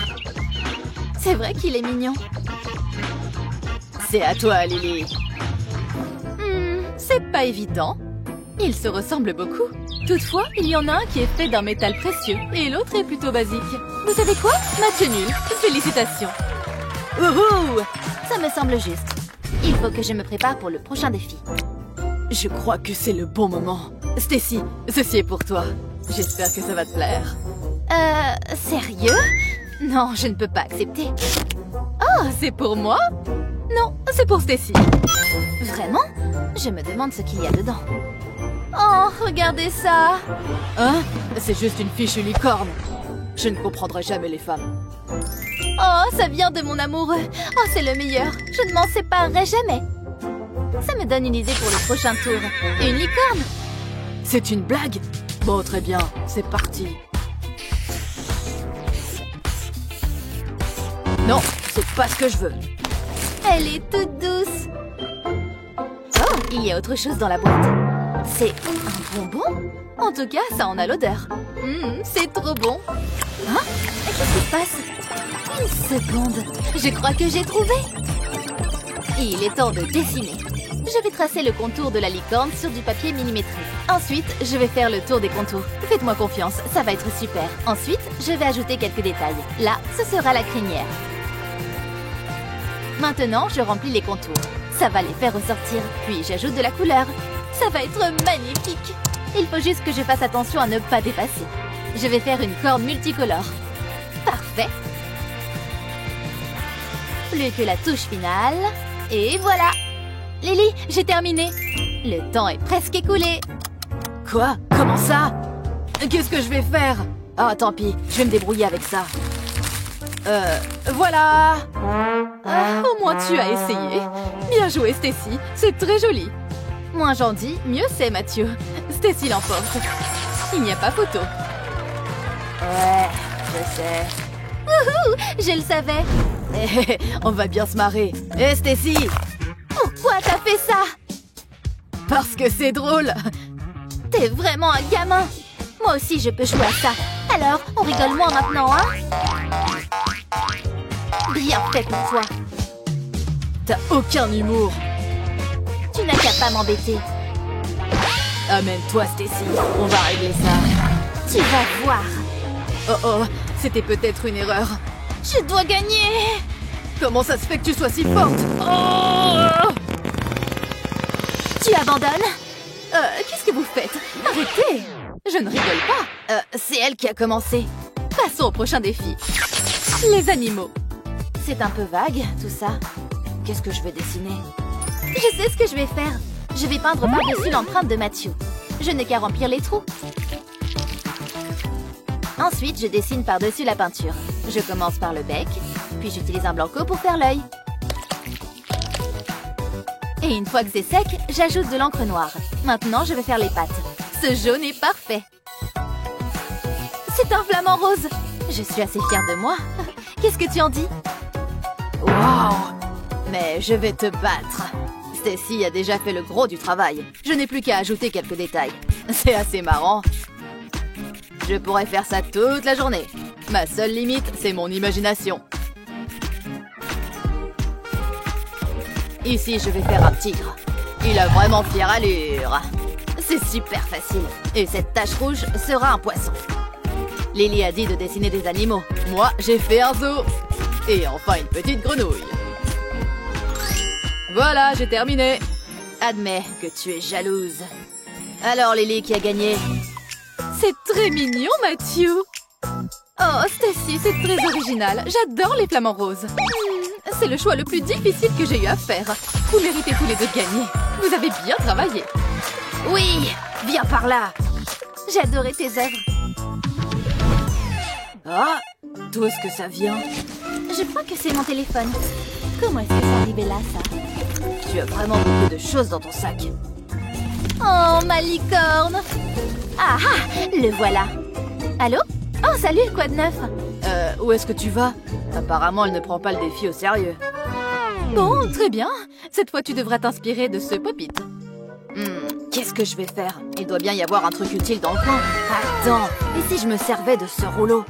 C'est vrai qu'il est mignon. C'est à toi, Lily. C'est pas évident. Ils se ressemblent beaucoup. Toutefois, il y en a un qui est fait d'un métal précieux et l'autre est plutôt basique. Vous savez quoi? Match nul. Félicitations. Wouhou! Ça me semble juste. Il faut que je me prépare pour le prochain défi. Je crois que c'est le bon moment. Stacy, ceci est pour toi. J'espère que ça va te plaire. Sérieux? Non, je ne peux pas accepter. Oh, c'est pour moi? Non, c'est pour Stacy. Vraiment? Je me demande ce qu'il y a dedans. Oh, regardez ça! Hein? C'est juste une fichue licorne. Je ne comprendrai jamais les femmes. Oh, ça vient de mon amoureux. Oh, c'est le meilleur. Je ne m'en séparerai jamais. Ça me donne une idée pour le prochain tour. Une licorne? C'est une blague? Bon, très bien. C'est parti. Non, c'est pas ce que je veux. Elle est toute douce. Oh, il y a autre chose dans la boîte. C'est un bonbon? En tout cas, ça en a l'odeur. C'est trop bon. Hein? Qu'est-ce qui se passe? Une seconde. Je crois que j'ai trouvé. Il est temps de dessiner. Je vais tracer le contour de la licorne sur du papier millimétré. Ensuite, je vais faire le tour des contours. Faites-moi confiance, ça va être super. Ensuite, je vais ajouter quelques détails. Là, ce sera la crinière. Maintenant, je remplis les contours. Ça va les faire ressortir. Puis, j'ajoute de la couleur. Ça va être magnifique. Il faut juste que je fasse attention à ne pas dépasser. Je vais faire une corde multicolore. Parfait. Plus que la touche finale. Et voilà. Lily, j'ai terminé. Le temps est presque écoulé. Quoi? Comment ça? Qu'est-ce que je vais faire? Ah, tant pis, je vais me débrouiller avec ça. Voilà. Au moins tu as essayé. Bien joué, Stacy. C'est très joli. Moins j'en dis, mieux c'est, Mathieu. Stacy l'emporte. Il n'y a pas photo. Ouais, je sais. Wouhou, je le savais. On va bien se marrer. Hé, Stacy! Pourquoi t'as fait ça? Parce que c'est drôle. T'es vraiment un gamin. Moi aussi, je peux jouer à ça. Alors, on rigole moins maintenant, hein? Bien fait pour toi. T'as aucun humour. Tu n'as qu'à pas m'embêter. Amène-toi, Stacy. On va régler ça. Tu vas voir. Oh oh, c'était peut-être une erreur. Je dois gagner. Comment ça se fait que tu sois si forte? Oh! Tu abandonnes? Qu'est-ce que vous faites? Arrêtez! Je ne rigole pas. C'est elle qui a commencé. Passons au prochain défi. Les animaux. C'est un peu vague, tout ça. Qu'est-ce que je vais dessiner? Je sais ce que je vais faire. Je vais peindre par-dessus l'empreinte de Matthew. Je n'ai qu'à remplir les trous. Ensuite, je dessine par-dessus la peinture. Je commence par le bec, puis j'utilise un blanco pour faire l'œil. Et une fois que c'est sec, j'ajoute de l'encre noire. Maintenant, je vais faire les pattes. Ce jaune est parfait. C'est un flamant rose. Je suis assez fière de moi. Qu'est-ce que tu en dis? Wow! Mais je vais te battre. Stacy a déjà fait le gros du travail. Je n'ai plus qu'à ajouter quelques détails. C'est assez marrant. Je pourrais faire ça toute la journée. Ma seule limite, c'est mon imagination. Ici, je vais faire un tigre. Il a vraiment fière allure. C'est super facile. Et cette tache rouge sera un poisson. Lily a dit de dessiner des animaux. Moi, j'ai fait un zoo. Et enfin, une petite grenouille. Voilà, j'ai terminé. Admets que tu es jalouse. Alors, Lily, qui a gagné? C'est très mignon, Matthew. Oh, Stacy, c'est très original. J'adore les flamants roses. C'est le choix le plus difficile que j'ai eu à faire. Vous méritez tous les deux de gagner. Vous avez bien travaillé. Oui, viens par là. J'ai adoré tes œuvres. Ah, d'où est-ce que ça vient? Je crois que c'est mon téléphone. Comment est-ce que c'est arrivé là, ça? Tu as vraiment beaucoup de choses dans ton sac. Oh, ma licorne. Ah ah, le voilà. Allô? Oh, salut, quoi de neuf? Où est-ce que tu vas? Apparemment, elle ne prend pas le défi au sérieux. Bon, très bien. Cette fois, tu devras t'inspirer de ce pop-it. Qu'est-ce que je vais faire? Il doit bien y avoir un truc utile dans le coin. Attends, et si je me servais de ce rouleau?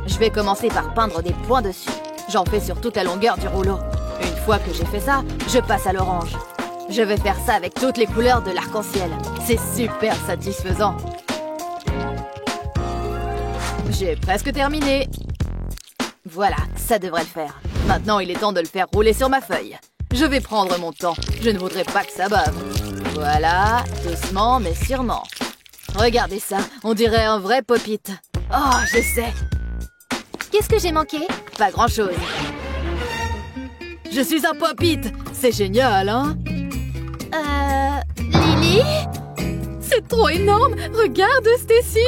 Je vais commencer par peindre des points dessus. J'en fais sur toute la longueur du rouleau. Une fois que j'ai fait ça, je passe à l'orange. Je vais faire ça avec toutes les couleurs de l'arc-en-ciel. C'est super satisfaisant. J'ai presque terminé. Voilà, ça devrait le faire. Maintenant, il est temps de le faire rouler sur ma feuille. Je vais prendre mon temps. Je ne voudrais pas que ça bave. Voilà, doucement mais sûrement. Regardez ça, on dirait un vrai pop-it. Oh, je sais. Qu'est-ce que j'ai manqué? Pas grand-chose. Je suis un pop-it. C'est génial, hein? Lily? C'est trop énorme. Regarde, Stacy.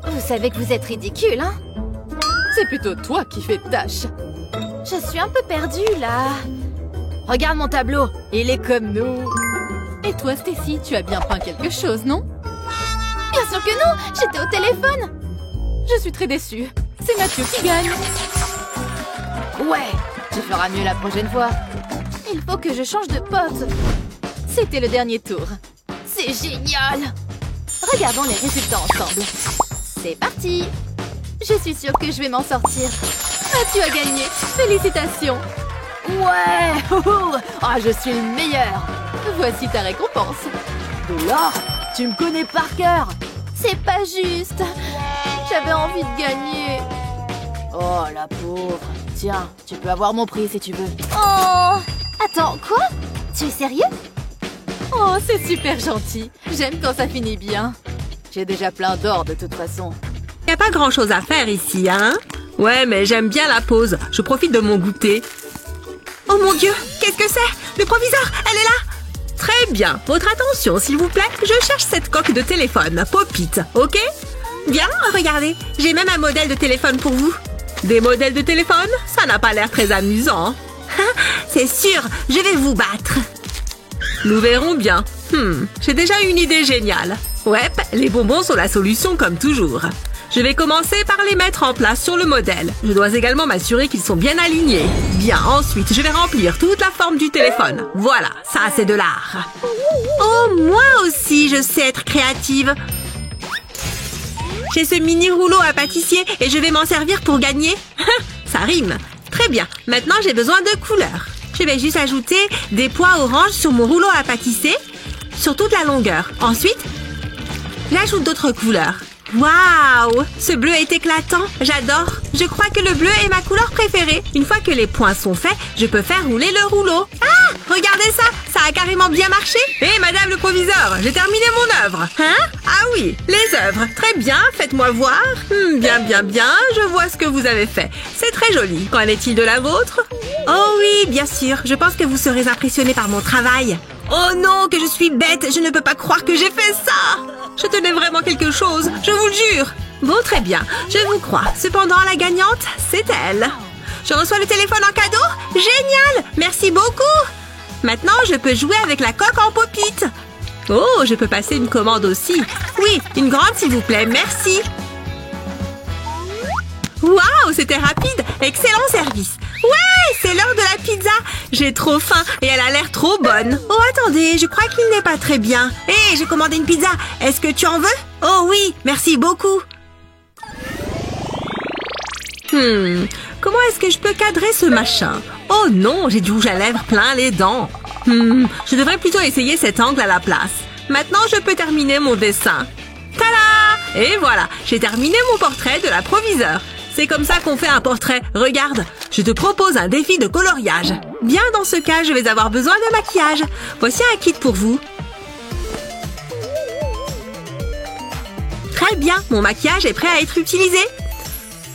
Vous savez que vous êtes ridicule, hein? C'est plutôt toi qui fais tâche. Je suis un peu perdue, là. Regarde mon tableau. Il est comme nous. Et toi, Stacy, tu as bien peint quelque chose, non? Bien sûr que non. J'étais au téléphone. Je suis très déçue. C'est Matthew qui gagne. Ouais, tu feras mieux la prochaine fois. Il faut que je change de pote. C'était le dernier tour. C'est génial. Regardons les résultats ensemble. C'est parti. Je suis sûre que je vais m'en sortir. Matthew a gagné. Félicitations. Ouais. Oh, je suis le meilleur. Voici ta récompense. De l'or? Tu me connais par cœur. C'est pas juste. J'avais envie de gagner. Oh, la pauvre. Tiens, tu peux avoir mon prix si tu veux. Oh. Attends, quoi? Tu es sérieux? Oh, c'est super gentil. J'aime quand ça finit bien. J'ai déjà plein d'or de toute façon. Y a pas grand-chose à faire ici, hein? Ouais, mais j'aime bien la pause. Je profite de mon goûter. Oh mon Dieu, qu'est-ce que c'est? Le proviseur, elle est là! Très bien. Votre attention, s'il vous plaît. Je cherche cette coque de téléphone, Pop-it, ok? Bien, regardez. J'ai même un modèle de téléphone pour vous. Des modèles de téléphone? Ça n'a pas l'air très amusant. C'est sûr, je vais vous battre. Nous verrons bien. J'ai déjà une idée géniale. Ouais, les bonbons sont la solution comme toujours. Je vais commencer par les mettre en place sur le modèle. Je dois également m'assurer qu'ils sont bien alignés. Bien, ensuite, je vais remplir toute la forme du téléphone. Voilà, ça c'est de l'art. Oh, moi aussi, je sais être créative. J'ai ce mini rouleau à pâtissier et je vais m'en servir pour gagner. Ça rime. Très bien, maintenant j'ai besoin de couleurs. Je vais juste ajouter des pois orange sur mon rouleau à pâtisser, sur toute la longueur. Ensuite, j'ajoute d'autres couleurs. Waouh! Ce bleu est éclatant, j'adore. Je crois que le bleu est ma couleur préférée. Une fois que les points sont faits, je peux faire rouler le rouleau. Ah! Regardez ça! Ça a carrément bien marché! Hé, madame le proviseur, j'ai terminé mon œuvre. Hein? Ah oui, les œuvres. Très bien, faites-moi voir. Bien, je vois ce que vous avez fait. C'est très joli. Qu'en est-il de la vôtre? Oh oui, bien sûr. Je pense que vous serez impressionnés par mon travail. Oh non, que je suis bête. Je ne peux pas croire que j'ai fait ça. Je tenais vraiment quelque chose, je vous le jure. Bon, très bien, je vous crois. Cependant, la gagnante, c'est elle. Je reçois le téléphone en cadeau? Génial! Merci beaucoup! Maintenant, je peux jouer avec la coque en pop-it. Oh, je peux passer une commande aussi. Oui, une grande s'il vous plaît, merci. Waouh, c'était rapide. Excellent service. Ouais, c'est l'heure de la pizza. J'ai trop faim et elle a l'air trop bonne. Oh, attendez, je crois qu'il n'est pas très bien. Hé, j'ai commandé une pizza. Est-ce que tu en veux? Oh oui, merci beaucoup. Comment est-ce que je peux cadrer ce machin? Oh non, j'ai du rouge à lèvres plein les dents. Je devrais plutôt essayer cet angle à la place. Maintenant, je peux terminer mon dessin. Tada! Et voilà, j'ai terminé mon portrait de la proviseure. C'est comme ça qu'on fait un portrait. Regarde, je te propose un défi de coloriage. Bien, dans ce cas, je vais avoir besoin de maquillage. Voici un kit pour vous. Très bien, mon maquillage est prêt à être utilisé.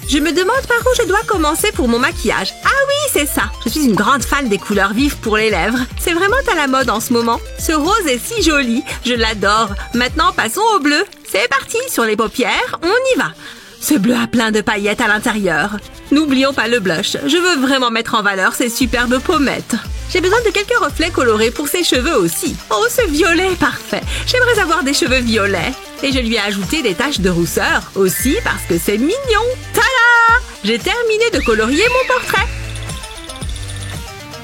Je me demande par où je dois commencer pour mon maquillage. Ah oui, c'est ça. Je suis une grande fan des couleurs vives pour les lèvres. C'est vraiment à la mode en ce moment. Ce rose est si joli. Je l'adore. Maintenant, passons au bleu. C'est parti. Sur les paupières, on y va. Ce bleu a plein de paillettes à l'intérieur. N'oublions pas le blush. Je veux vraiment mettre en valeur ces superbes pommettes. J'ai besoin de quelques reflets colorés pour ses cheveux aussi. Oh, ce violet, parfait. J'aimerais avoir des cheveux violets. Et je lui ai ajouté des taches de rousseur aussi parce que c'est mignon. Tada! J'ai terminé de colorier mon portrait.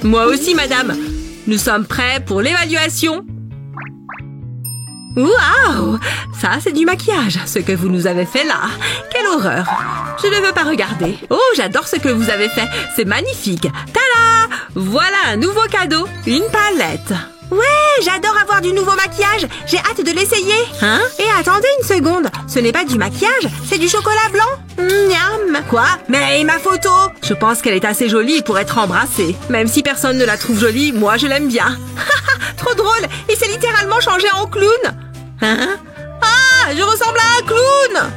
Moi aussi, madame. Nous sommes prêts pour l'évaluation. Waouh! Ça, c'est du maquillage, ce que vous nous avez fait là. Quelle horreur! Je ne veux pas regarder. Oh, j'adore ce que vous avez fait. C'est magnifique. Tada! Voilà un nouveau cadeau. Une palette. Ouais, j'adore avoir du nouveau maquillage. J'ai hâte de l'essayer. Hein? Et attendez une seconde. Ce n'est pas du maquillage, c'est du chocolat blanc. Miam! Quoi? Mais ma photo? Je pense qu'elle est assez jolie pour être embrassée. Même si personne ne la trouve jolie, moi je l'aime bien. Trop drôle! Il s'est littéralement changé en clown. Hein? Ah! Je ressemble à un clown!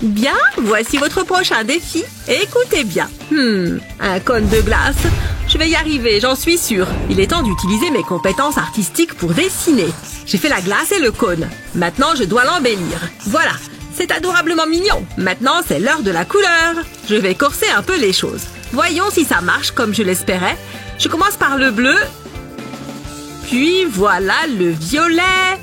Bien, voici votre prochain défi. Écoutez bien. Un cône de glace. Je vais y arriver, j'en suis sûre. Il est temps d'utiliser mes compétences artistiques pour dessiner. J'ai fait la glace et le cône. Maintenant, je dois l'embellir. Voilà, c'est adorablement mignon. Maintenant, c'est l'heure de la couleur. Je vais corser un peu les choses. Voyons si ça marche comme je l'espérais. Je commence par le bleu. Puis voilà le violet.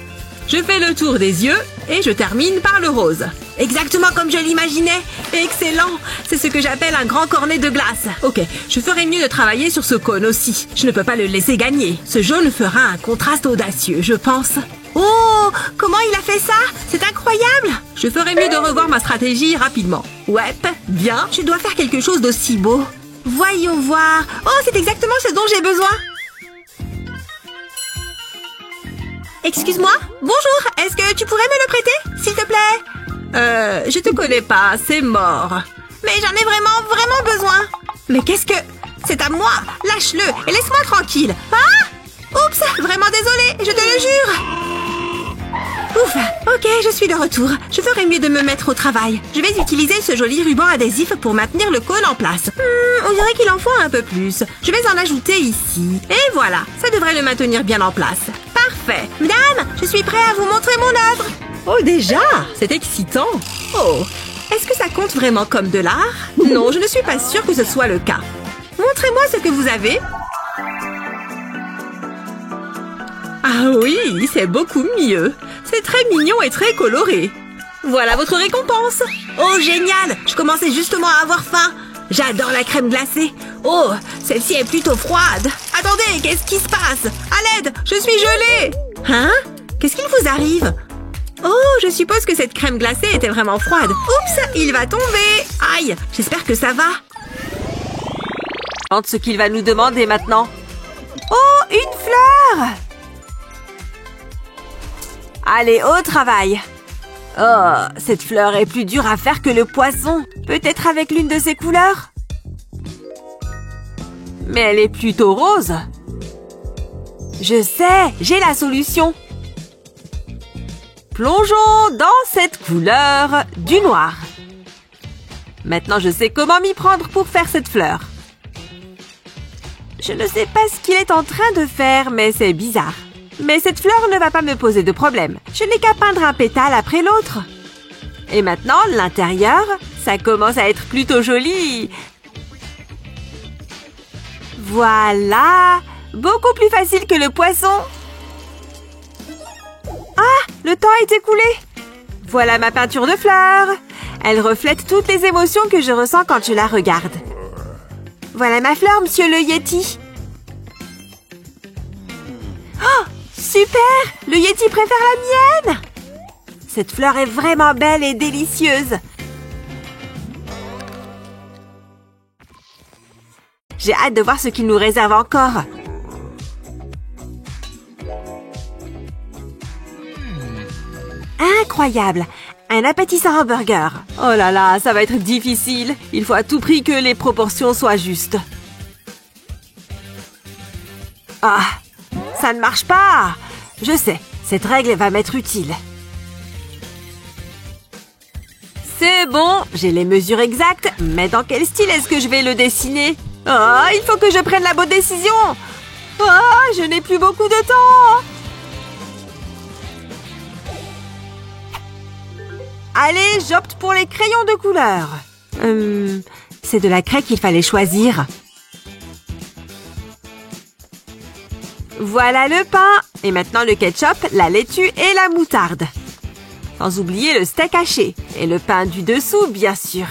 Je fais le tour des yeux et je termine par le rose. Exactement comme je l'imaginais. Excellent. C'est ce que j'appelle un grand cornet de glace. Ok, je ferais mieux de travailler sur ce cône aussi. Je ne peux pas le laisser gagner. Ce jaune fera un contraste audacieux, je pense. Oh, comment il a fait ça? C'est incroyable. Je ferais mieux de revoir ma stratégie rapidement. Ouais, bien. Je dois faire quelque chose d'aussi beau. Voyons voir. Oh, c'est exactement ce dont j'ai besoin. Excuse-moi? Bonjour, est-ce que tu pourrais me le prêter, s'il te plaît? Je te connais pas, c'est mort. Mais j'en ai vraiment besoin. Mais qu'est-ce que... C'est à moi, lâche-le et laisse-moi tranquille. Ah! Oups, vraiment désolée, je te le jure. Ouf, ok, je suis de retour. Je ferais mieux de me mettre au travail. Je vais utiliser ce joli ruban adhésif pour maintenir le cône en place. On dirait qu'il en faut un peu plus. Je vais en ajouter ici. Et voilà, ça devrait le maintenir bien en place. Parfait. Madame, je suis prêt à vous montrer mon œuvre. Oh, déjà? C'est excitant. Oh, est-ce que ça compte vraiment comme de l'art? Non, je ne suis pas sûre que ce soit le cas. Montrez-moi ce que vous avez. Ah oui, c'est beaucoup mieux. C'est très mignon et très coloré. Voilà votre récompense. Oh, génial! Je commençais justement à avoir faim. J'adore la crème glacée. Oh, celle-ci est plutôt froide. Attendez, qu'est-ce qui se passe? À l'aide, je suis gelée. Hein? Qu'est-ce qu'il vous arrive? Oh, je suppose que cette crème glacée était vraiment froide. Oups, il va tomber. Aïe, j'espère que ça va. Ce qu'il va nous demander maintenant. Oh, une fleur! Allez, au travail. Oh, cette fleur est plus dure à faire que le poisson. Peut-être avec l'une de ses couleurs? Mais elle est plutôt rose. Je sais, j'ai la solution. Plongeons dans cette couleur du noir. Maintenant, je sais comment m'y prendre pour faire cette fleur. Je ne sais pas ce qu'il est en train de faire, mais c'est bizarre. Mais cette fleur ne va pas me poser de problème. Je n'ai qu'à peindre un pétale après l'autre. Et maintenant, l'intérieur, ça commence à être plutôt joli. Voilà! Beaucoup plus facile que le poisson. Ah! Le temps est écoulé. Voilà ma peinture de fleurs. Elle reflète toutes les émotions que je ressens quand je la regarde. Voilà ma fleur, monsieur le Yeti. Oh! Super! Le Yeti préfère la mienne! Cette fleur est vraiment belle et délicieuse. J'ai hâte de voir ce qu'il nous réserve encore. Incroyable! Un appétissant hamburger. Oh là là, ça va être difficile. Il faut à tout prix que les proportions soient justes. Ah! Ça ne marche pas! Je sais, cette règle va m'être utile. C'est bon, j'ai les mesures exactes, mais dans quel style est-ce que je vais le dessiner? Oh, il faut que je prenne la bonne décision! Oh, je n'ai plus beaucoup de temps! Allez, j'opte pour les crayons de couleur. C'est de la craie qu'il fallait choisir. Voilà le pain. Et maintenant le ketchup, la laitue et la moutarde. Sans oublier le steak haché. Et le pain du dessous, bien sûr.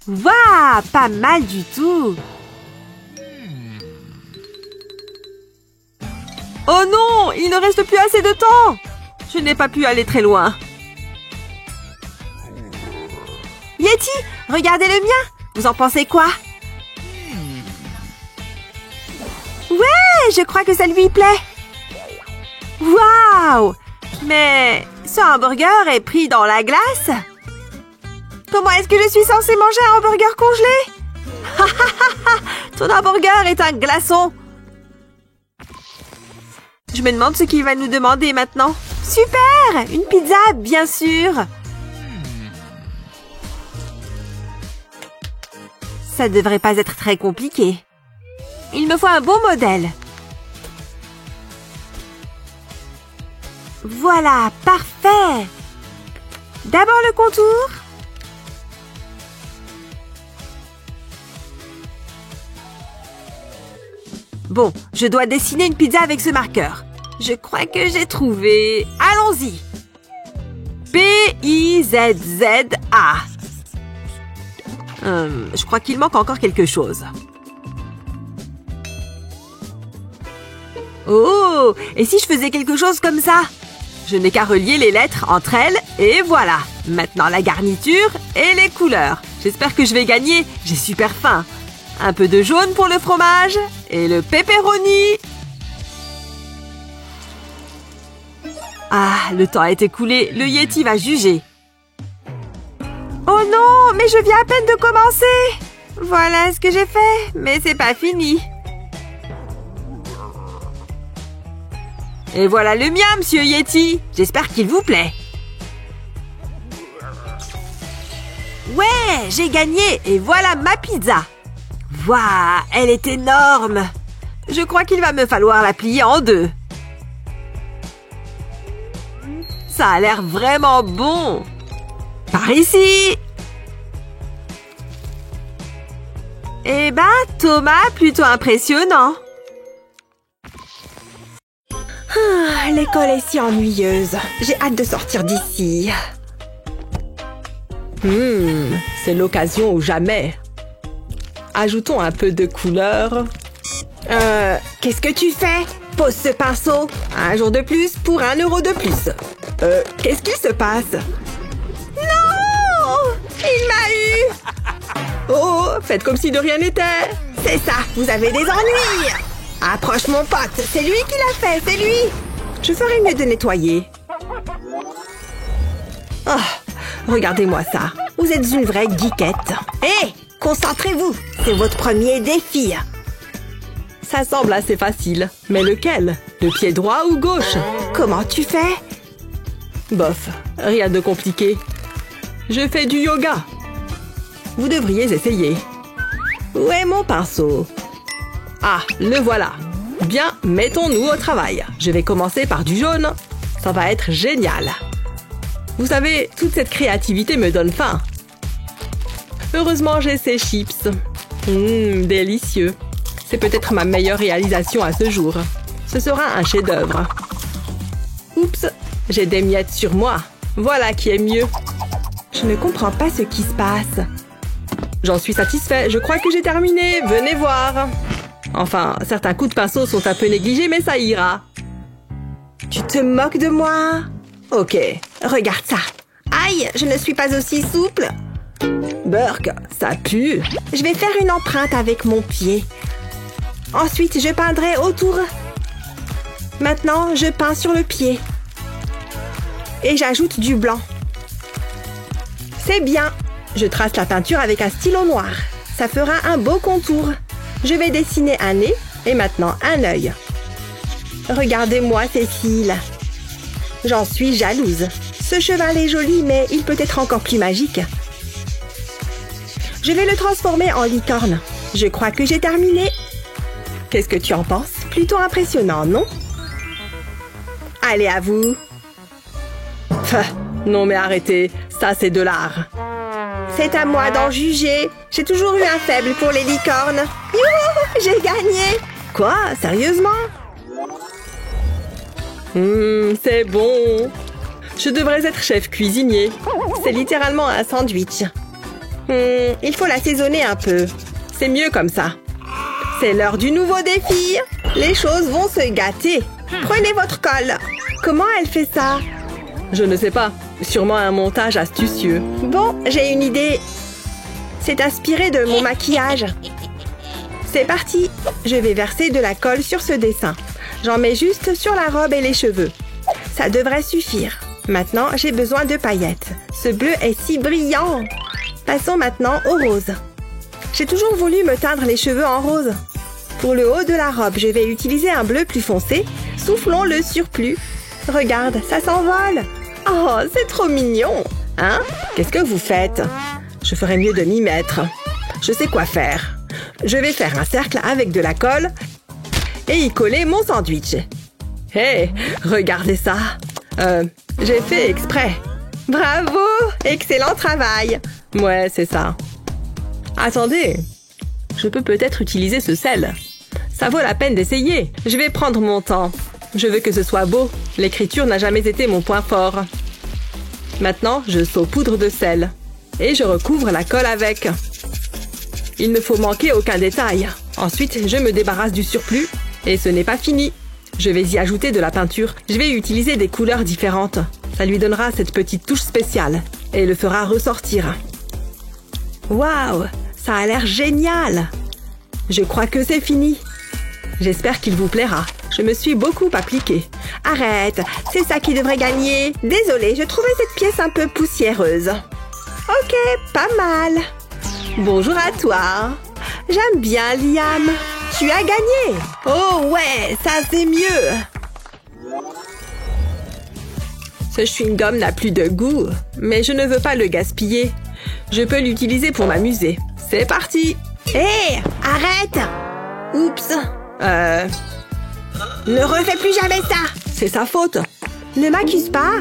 Waouh, pas mal du tout. Oh non, il ne reste plus assez de temps. Je n'ai pas pu aller très loin. Yeti, regardez le mien. Vous en pensez quoi? Ouais, je crois que ça lui plaît. Waouh! Mais ce hamburger est pris dans la glace? Comment est-ce que je suis censée manger un hamburger congelé? Ton hamburger est un glaçon. Je me demande ce qu'il va nous demander maintenant. Super! Une pizza, bien sûr. Ça devrait pas être très compliqué. Il me faut un bon modèle. Voilà, parfait. D'abord le contour. Bon, je dois dessiner une pizza avec ce marqueur. Je crois que j'ai trouvé. Allons-y. P-I-Z-Z-A. Je crois qu'il manque encore quelque chose. Oh! Et si je faisais quelque chose comme ça? Je n'ai qu'à relier les lettres entre elles et voilà. Maintenant la garniture et les couleurs. J'espère que je vais gagner. J'ai super faim. Un peu de jaune pour le fromage et le pepperoni. Ah, le temps est écoulé. Le Yeti va juger. Oh non, mais je viens à peine de commencer. Voilà ce que j'ai fait, mais c'est pas fini. Et voilà le mien, monsieur Yeti. J'espère qu'il vous plaît. Ouais, j'ai gagné et voilà ma pizza. Waouh, elle est énorme. Je crois qu'il va me falloir la plier en deux. Ça a l'air vraiment bon. Par ici. Eh ben, Thomas, plutôt impressionnant. Ah, l'école est si ennuyeuse. J'ai hâte de sortir d'ici. C'est l'occasion ou jamais. Ajoutons un peu de couleur. Qu'est-ce que tu fais? Pose ce pinceau. Un jour de plus pour 1 euro de plus. Qu'est-ce qui se passe? Non! Il m'a eu! Oh, faites comme si de rien n'était. C'est ça, vous avez des ennuis! Approche mon pote, c'est lui qui l'a fait, c'est lui! Je ferais mieux de nettoyer. Oh, regardez-moi ça. Vous êtes une vraie geekette. Hé, concentrez-vous, c'est votre premier défi. Ça semble assez facile. Mais lequel? Le pied droit ou gauche? Comment tu fais? Bof, rien de compliqué. Je fais du yoga. Vous devriez essayer. Où est mon pinceau? Ah, le voilà. Bien, mettons-nous au travail. Je vais commencer par du jaune. Ça va être génial. Vous savez, toute cette créativité me donne faim. Heureusement, j'ai ces chips. Délicieux. C'est peut-être ma meilleure réalisation à ce jour. Ce sera un chef-d'œuvre. Oups, j'ai des miettes sur moi. Voilà qui est mieux. Je ne comprends pas ce qui se passe. J'en suis satisfait. Je crois que j'ai terminé. Venez voir. Enfin, certains coups de pinceau sont un peu négligés, mais ça ira. Tu te moques de moi? Ok. Regarde ça. Aïe, je ne suis pas aussi souple. Burk, ça pue. Je vais faire une empreinte avec mon pied. Ensuite, je peindrai autour. Maintenant, je peins sur le pied. Et j'ajoute du blanc. C'est bien. Je trace la peinture avec un stylo noir. Ça fera un beau contour. Je vais dessiner un nez et maintenant un œil. Regardez-moi ces cils. J'en suis jalouse. Ce cheval est joli, mais il peut être encore plus magique. Je vais le transformer en licorne. Je crois que j'ai terminé. Qu'est-ce que tu en penses? Plutôt impressionnant, non? Allez, à vous. Non mais arrêtez, ça c'est de l'art. C'est à moi d'en juger. J'ai toujours eu un faible pour les licornes. Youhou, j'ai gagné. Quoi? Sérieusement? C'est bon. Je devrais être chef cuisinier. C'est littéralement un sandwich. Il faut l'assaisonner un peu. C'est mieux comme ça. C'est l'heure du nouveau défi. Les choses vont se gâter. Prenez votre colle. Comment elle fait ça? Je ne sais pas. Sûrement un montage astucieux. Bon, j'ai une idée. C'est inspiré de mon maquillage. C'est parti. Je vais verser de la colle sur ce dessin. J'en mets juste sur la robe et les cheveux. Ça devrait suffire. Maintenant, j'ai besoin de paillettes. Ce bleu est si brillant. Passons maintenant au rose. J'ai toujours voulu me teindre les cheveux en rose. Pour le haut de la robe, je vais utiliser un bleu plus foncé. Soufflons le surplus. Regarde, ça s'envole. Oh, c'est trop mignon. Hein? Qu'est-ce que vous faites? Je ferais mieux de m'y mettre. Je sais quoi faire. Je vais faire un cercle avec de la colle et y coller mon sandwich. Hé, regardez ça. J'ai fait exprès. Bravo! Excellent travail. Ouais, c'est ça. Attendez. Je peux peut-être utiliser ce sel. Ça vaut la peine d'essayer. Je vais prendre mon temps. Je veux que ce soit beau. L'écriture n'a jamais été mon point fort. Maintenant, je saupoudre de sel. Et je recouvre la colle avec. Il ne faut manquer aucun détail. Ensuite, je me débarrasse du surplus. Et ce n'est pas fini. Je vais y ajouter de la peinture. Je vais utiliser des couleurs différentes. Ça lui donnera cette petite touche spéciale. Et le fera ressortir. Waouh! Ça a l'air génial! Je crois que c'est fini. J'espère qu'il vous plaira. Je me suis beaucoup appliquée. Arrête, c'est ça qui devrait gagner. Désolée, je trouvais cette pièce un peu poussiéreuse. Ok, pas mal. Bonjour à toi. J'aime bien, Liam. Tu as gagné. Oh ouais, ça c'est mieux. Ce chewing-gum n'a plus de goût, mais je ne veux pas le gaspiller. Je peux l'utiliser pour m'amuser. C'est parti. Hé, arrête. Oups. Ne refais plus jamais ça. C'est sa faute. Ne m'accuse pas.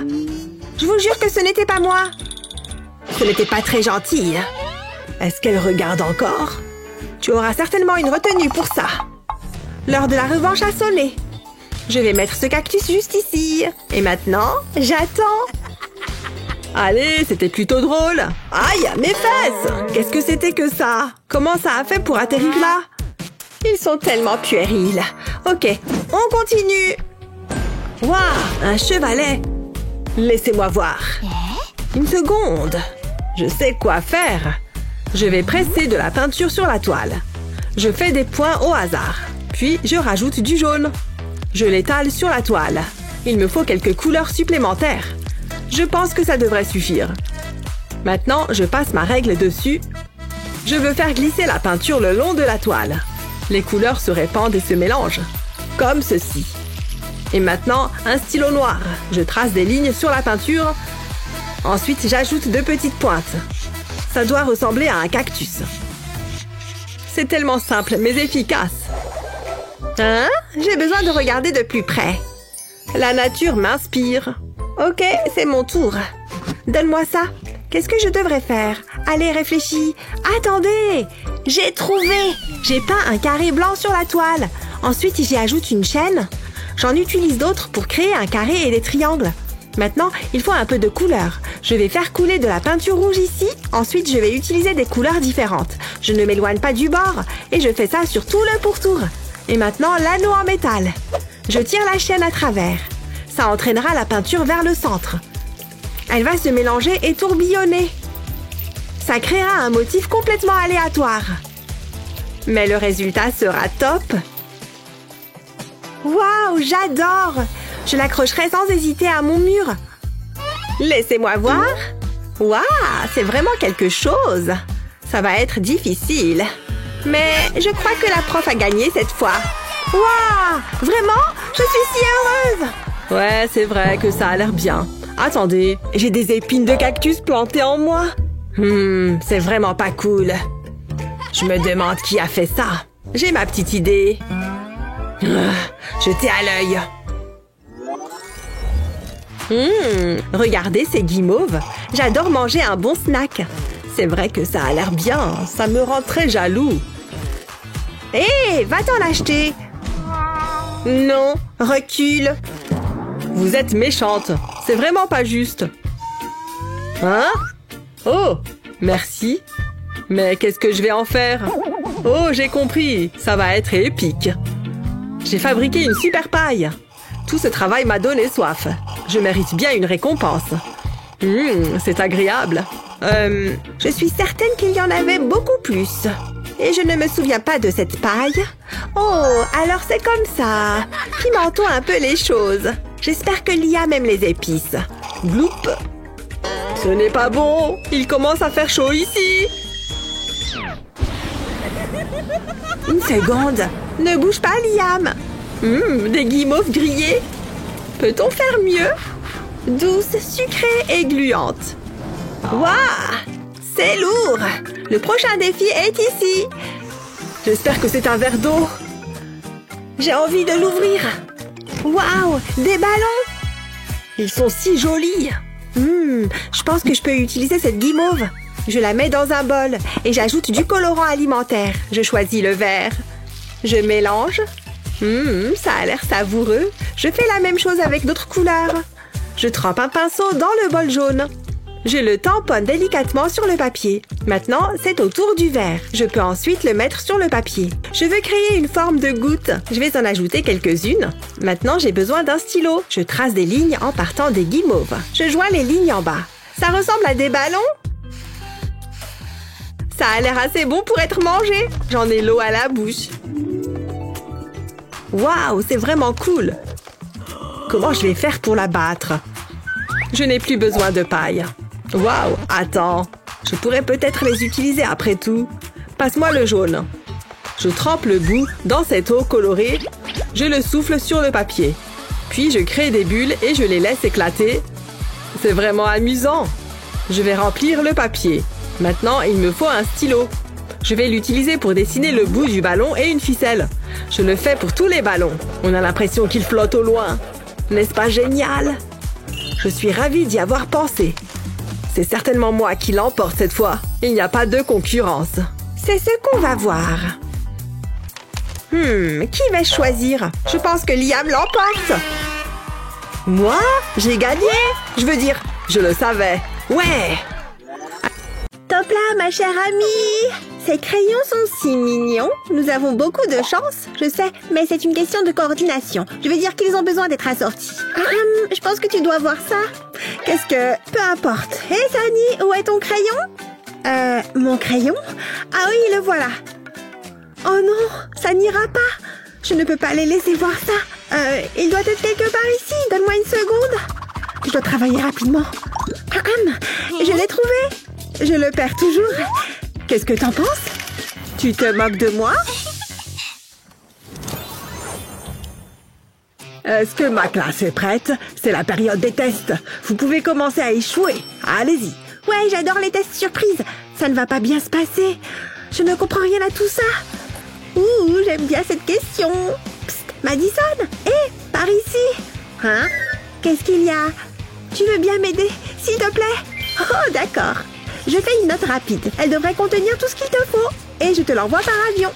Je vous jure que ce n'était pas moi. Ce n'était pas très gentil. Est-ce qu'elle regarde encore? Tu auras certainement une retenue pour ça. L'heure de la revanche a sonné. Je vais mettre ce cactus juste ici. Et maintenant, j'attends. Allez, c'était plutôt drôle. Aïe, mes fesses! Qu'est-ce que c'était que ça? Comment ça a fait pour atterrir là? Ils sont tellement puérils. Ok, on continue. Waouh, un chevalet. Laissez-moi voir. Une seconde. Je sais quoi faire. Je vais presser de la peinture sur la toile. Je fais des points au hasard. Puis, je rajoute du jaune. Je l'étale sur la toile. Il me faut quelques couleurs supplémentaires. Je pense que ça devrait suffire. Maintenant, je passe ma règle dessus. Je veux faire glisser la peinture le long de la toile. Les couleurs se répandent et se mélangent. Comme ceci. Et maintenant, un stylo noir. Je trace des lignes sur la peinture. Ensuite, j'ajoute 2 petites pointes. Ça doit ressembler à un cactus. C'est tellement simple, mais efficace. Hein? J'ai besoin de regarder de plus près. La nature m'inspire. Ok, c'est mon tour. Donne-moi ça. Qu'est-ce que je devrais faire? Allez, réfléchis. Attendez! J'ai trouvé! J'ai peint un carré blanc sur la toile. Ensuite, j'y ajoute une chaîne. J'en utilise d'autres pour créer un carré et des triangles. Maintenant, il faut un peu de couleur. Je vais faire couler de la peinture rouge ici. Ensuite, je vais utiliser des couleurs différentes. Je ne m'éloigne pas du bord et je fais ça sur tout le pourtour. Et maintenant, l'anneau en métal. Je tire la chaîne à travers. Ça entraînera la peinture vers le centre. Elle va se mélanger et tourbillonner. Ça créera un motif complètement aléatoire. Mais le résultat sera top. Waouh, j'adore! Je l'accrocherai sans hésiter à mon mur. Laissez-moi voir. Waouh, c'est vraiment quelque chose. Ça va être difficile. Mais je crois que la prof a gagné cette fois. Waouh, vraiment? Je suis si heureuse! Ouais, c'est vrai que ça a l'air bien. Attendez, j'ai des épines de cactus plantées en moi. C'est vraiment pas cool. Je me demande qui a fait ça. J'ai ma petite idée. Jetez à l'œil. Regardez ces guimauves. J'adore manger un bon snack. C'est vrai que ça a l'air bien. Ça me rend très jaloux. Hé, va-t'en l'acheter. Non, recule. Vous êtes méchante. C'est vraiment pas juste. Hein? Oh, merci. Mais qu'est-ce que je vais en faire? Oh, j'ai compris. Ça va être épique. J'ai fabriqué une super paille. Tout ce travail m'a donné soif. Je mérite bien une récompense. C'est agréable. Je suis certaine qu'il y en avait beaucoup plus. Et je ne me souviens pas de cette paille. Oh, alors c'est comme ça. Pimentons un peu les choses. J'espère que Liam aime les épices. Gloup. Ce n'est pas bon. Il commence à faire chaud ici. Une seconde. Ne bouge pas, Liam. Des guimauves grillées. Peut-on faire mieux? Douce, sucrée et gluante. Waouh! C'est lourd! Le prochain défi est ici. J'espère que c'est un verre d'eau. J'ai envie de l'ouvrir. Waouh! Des ballons! Ils sont si jolis. Je pense que je peux utiliser cette guimauve. Je la mets dans un bol et j'ajoute du colorant alimentaire. Je choisis le vert. Je mélange. Ça a l'air savoureux. Je fais la même chose avec d'autres couleurs. Je trempe un pinceau dans le bol jaune. Je le tamponne délicatement sur le papier. Maintenant, c'est au tour du verre. Je peux ensuite le mettre sur le papier. Je veux créer une forme de goutte. Je vais en ajouter quelques-unes. Maintenant, j'ai besoin d'un stylo. Je trace des lignes en partant des guimauves. Je joins les lignes en bas. Ça ressemble à des ballons? Ça a l'air assez bon pour être mangé. J'en ai l'eau à la bouche. Waouh, c'est vraiment cool. Comment je vais faire pour la battre? Je n'ai plus besoin de paille. Waouh, attends. Je pourrais peut-être les utiliser après tout. Passe-moi le jaune. Je trempe le bout dans cette eau colorée. Je le souffle sur le papier. Puis je crée des bulles et je les laisse éclater. C'est vraiment amusant. Je vais remplir le papier. Maintenant, il me faut un stylo. Je vais l'utiliser pour dessiner le bout du ballon et une ficelle. Je le fais pour tous les ballons. On a l'impression qu'ils flottent au loin. N'est-ce pas génial? Je suis ravie d'y avoir pensé. C'est certainement moi qui l'emporte cette fois. Il n'y a pas de concurrence. C'est ce qu'on va voir. Qui vais-je choisir? Je pense que Liam l'emporte. Moi? J'ai gagné? Je veux dire, je le savais. Ouais! Top là, ma chère amie! Ces crayons sont si mignons. Nous avons beaucoup de chance, je sais, mais c'est une question de coordination. Je veux dire qu'ils ont besoin d'être assortis. Je pense que tu dois voir ça. Qu'est-ce que... Peu importe. Hé, Sunny, où est ton crayon? Mon crayon? Ah oui, le voilà. Oh non, ça n'ira pas. Je ne peux pas les laisser voir ça. Il doit être quelque part ici. Donne-moi une seconde. Je dois travailler rapidement. Je l'ai trouvé. Je le perds toujours. Qu'est-ce que t'en penses? Tu te moques de moi? Est-ce que ma classe est prête? C'est la période des tests. Vous pouvez commencer à échouer. Allez-y. Ouais, j'adore les tests surprises. Ça ne va pas bien se passer. Je ne comprends rien à tout ça. Ouh, j'aime bien cette question. Psst, Madison, hé, par ici. Hein? Qu'est-ce qu'il y a? Tu veux bien m'aider, s'il te plaît? Oh, d'accord. Je fais une note rapide. Elle devrait contenir tout ce qu'il te faut. Et je te l'envoie par avion.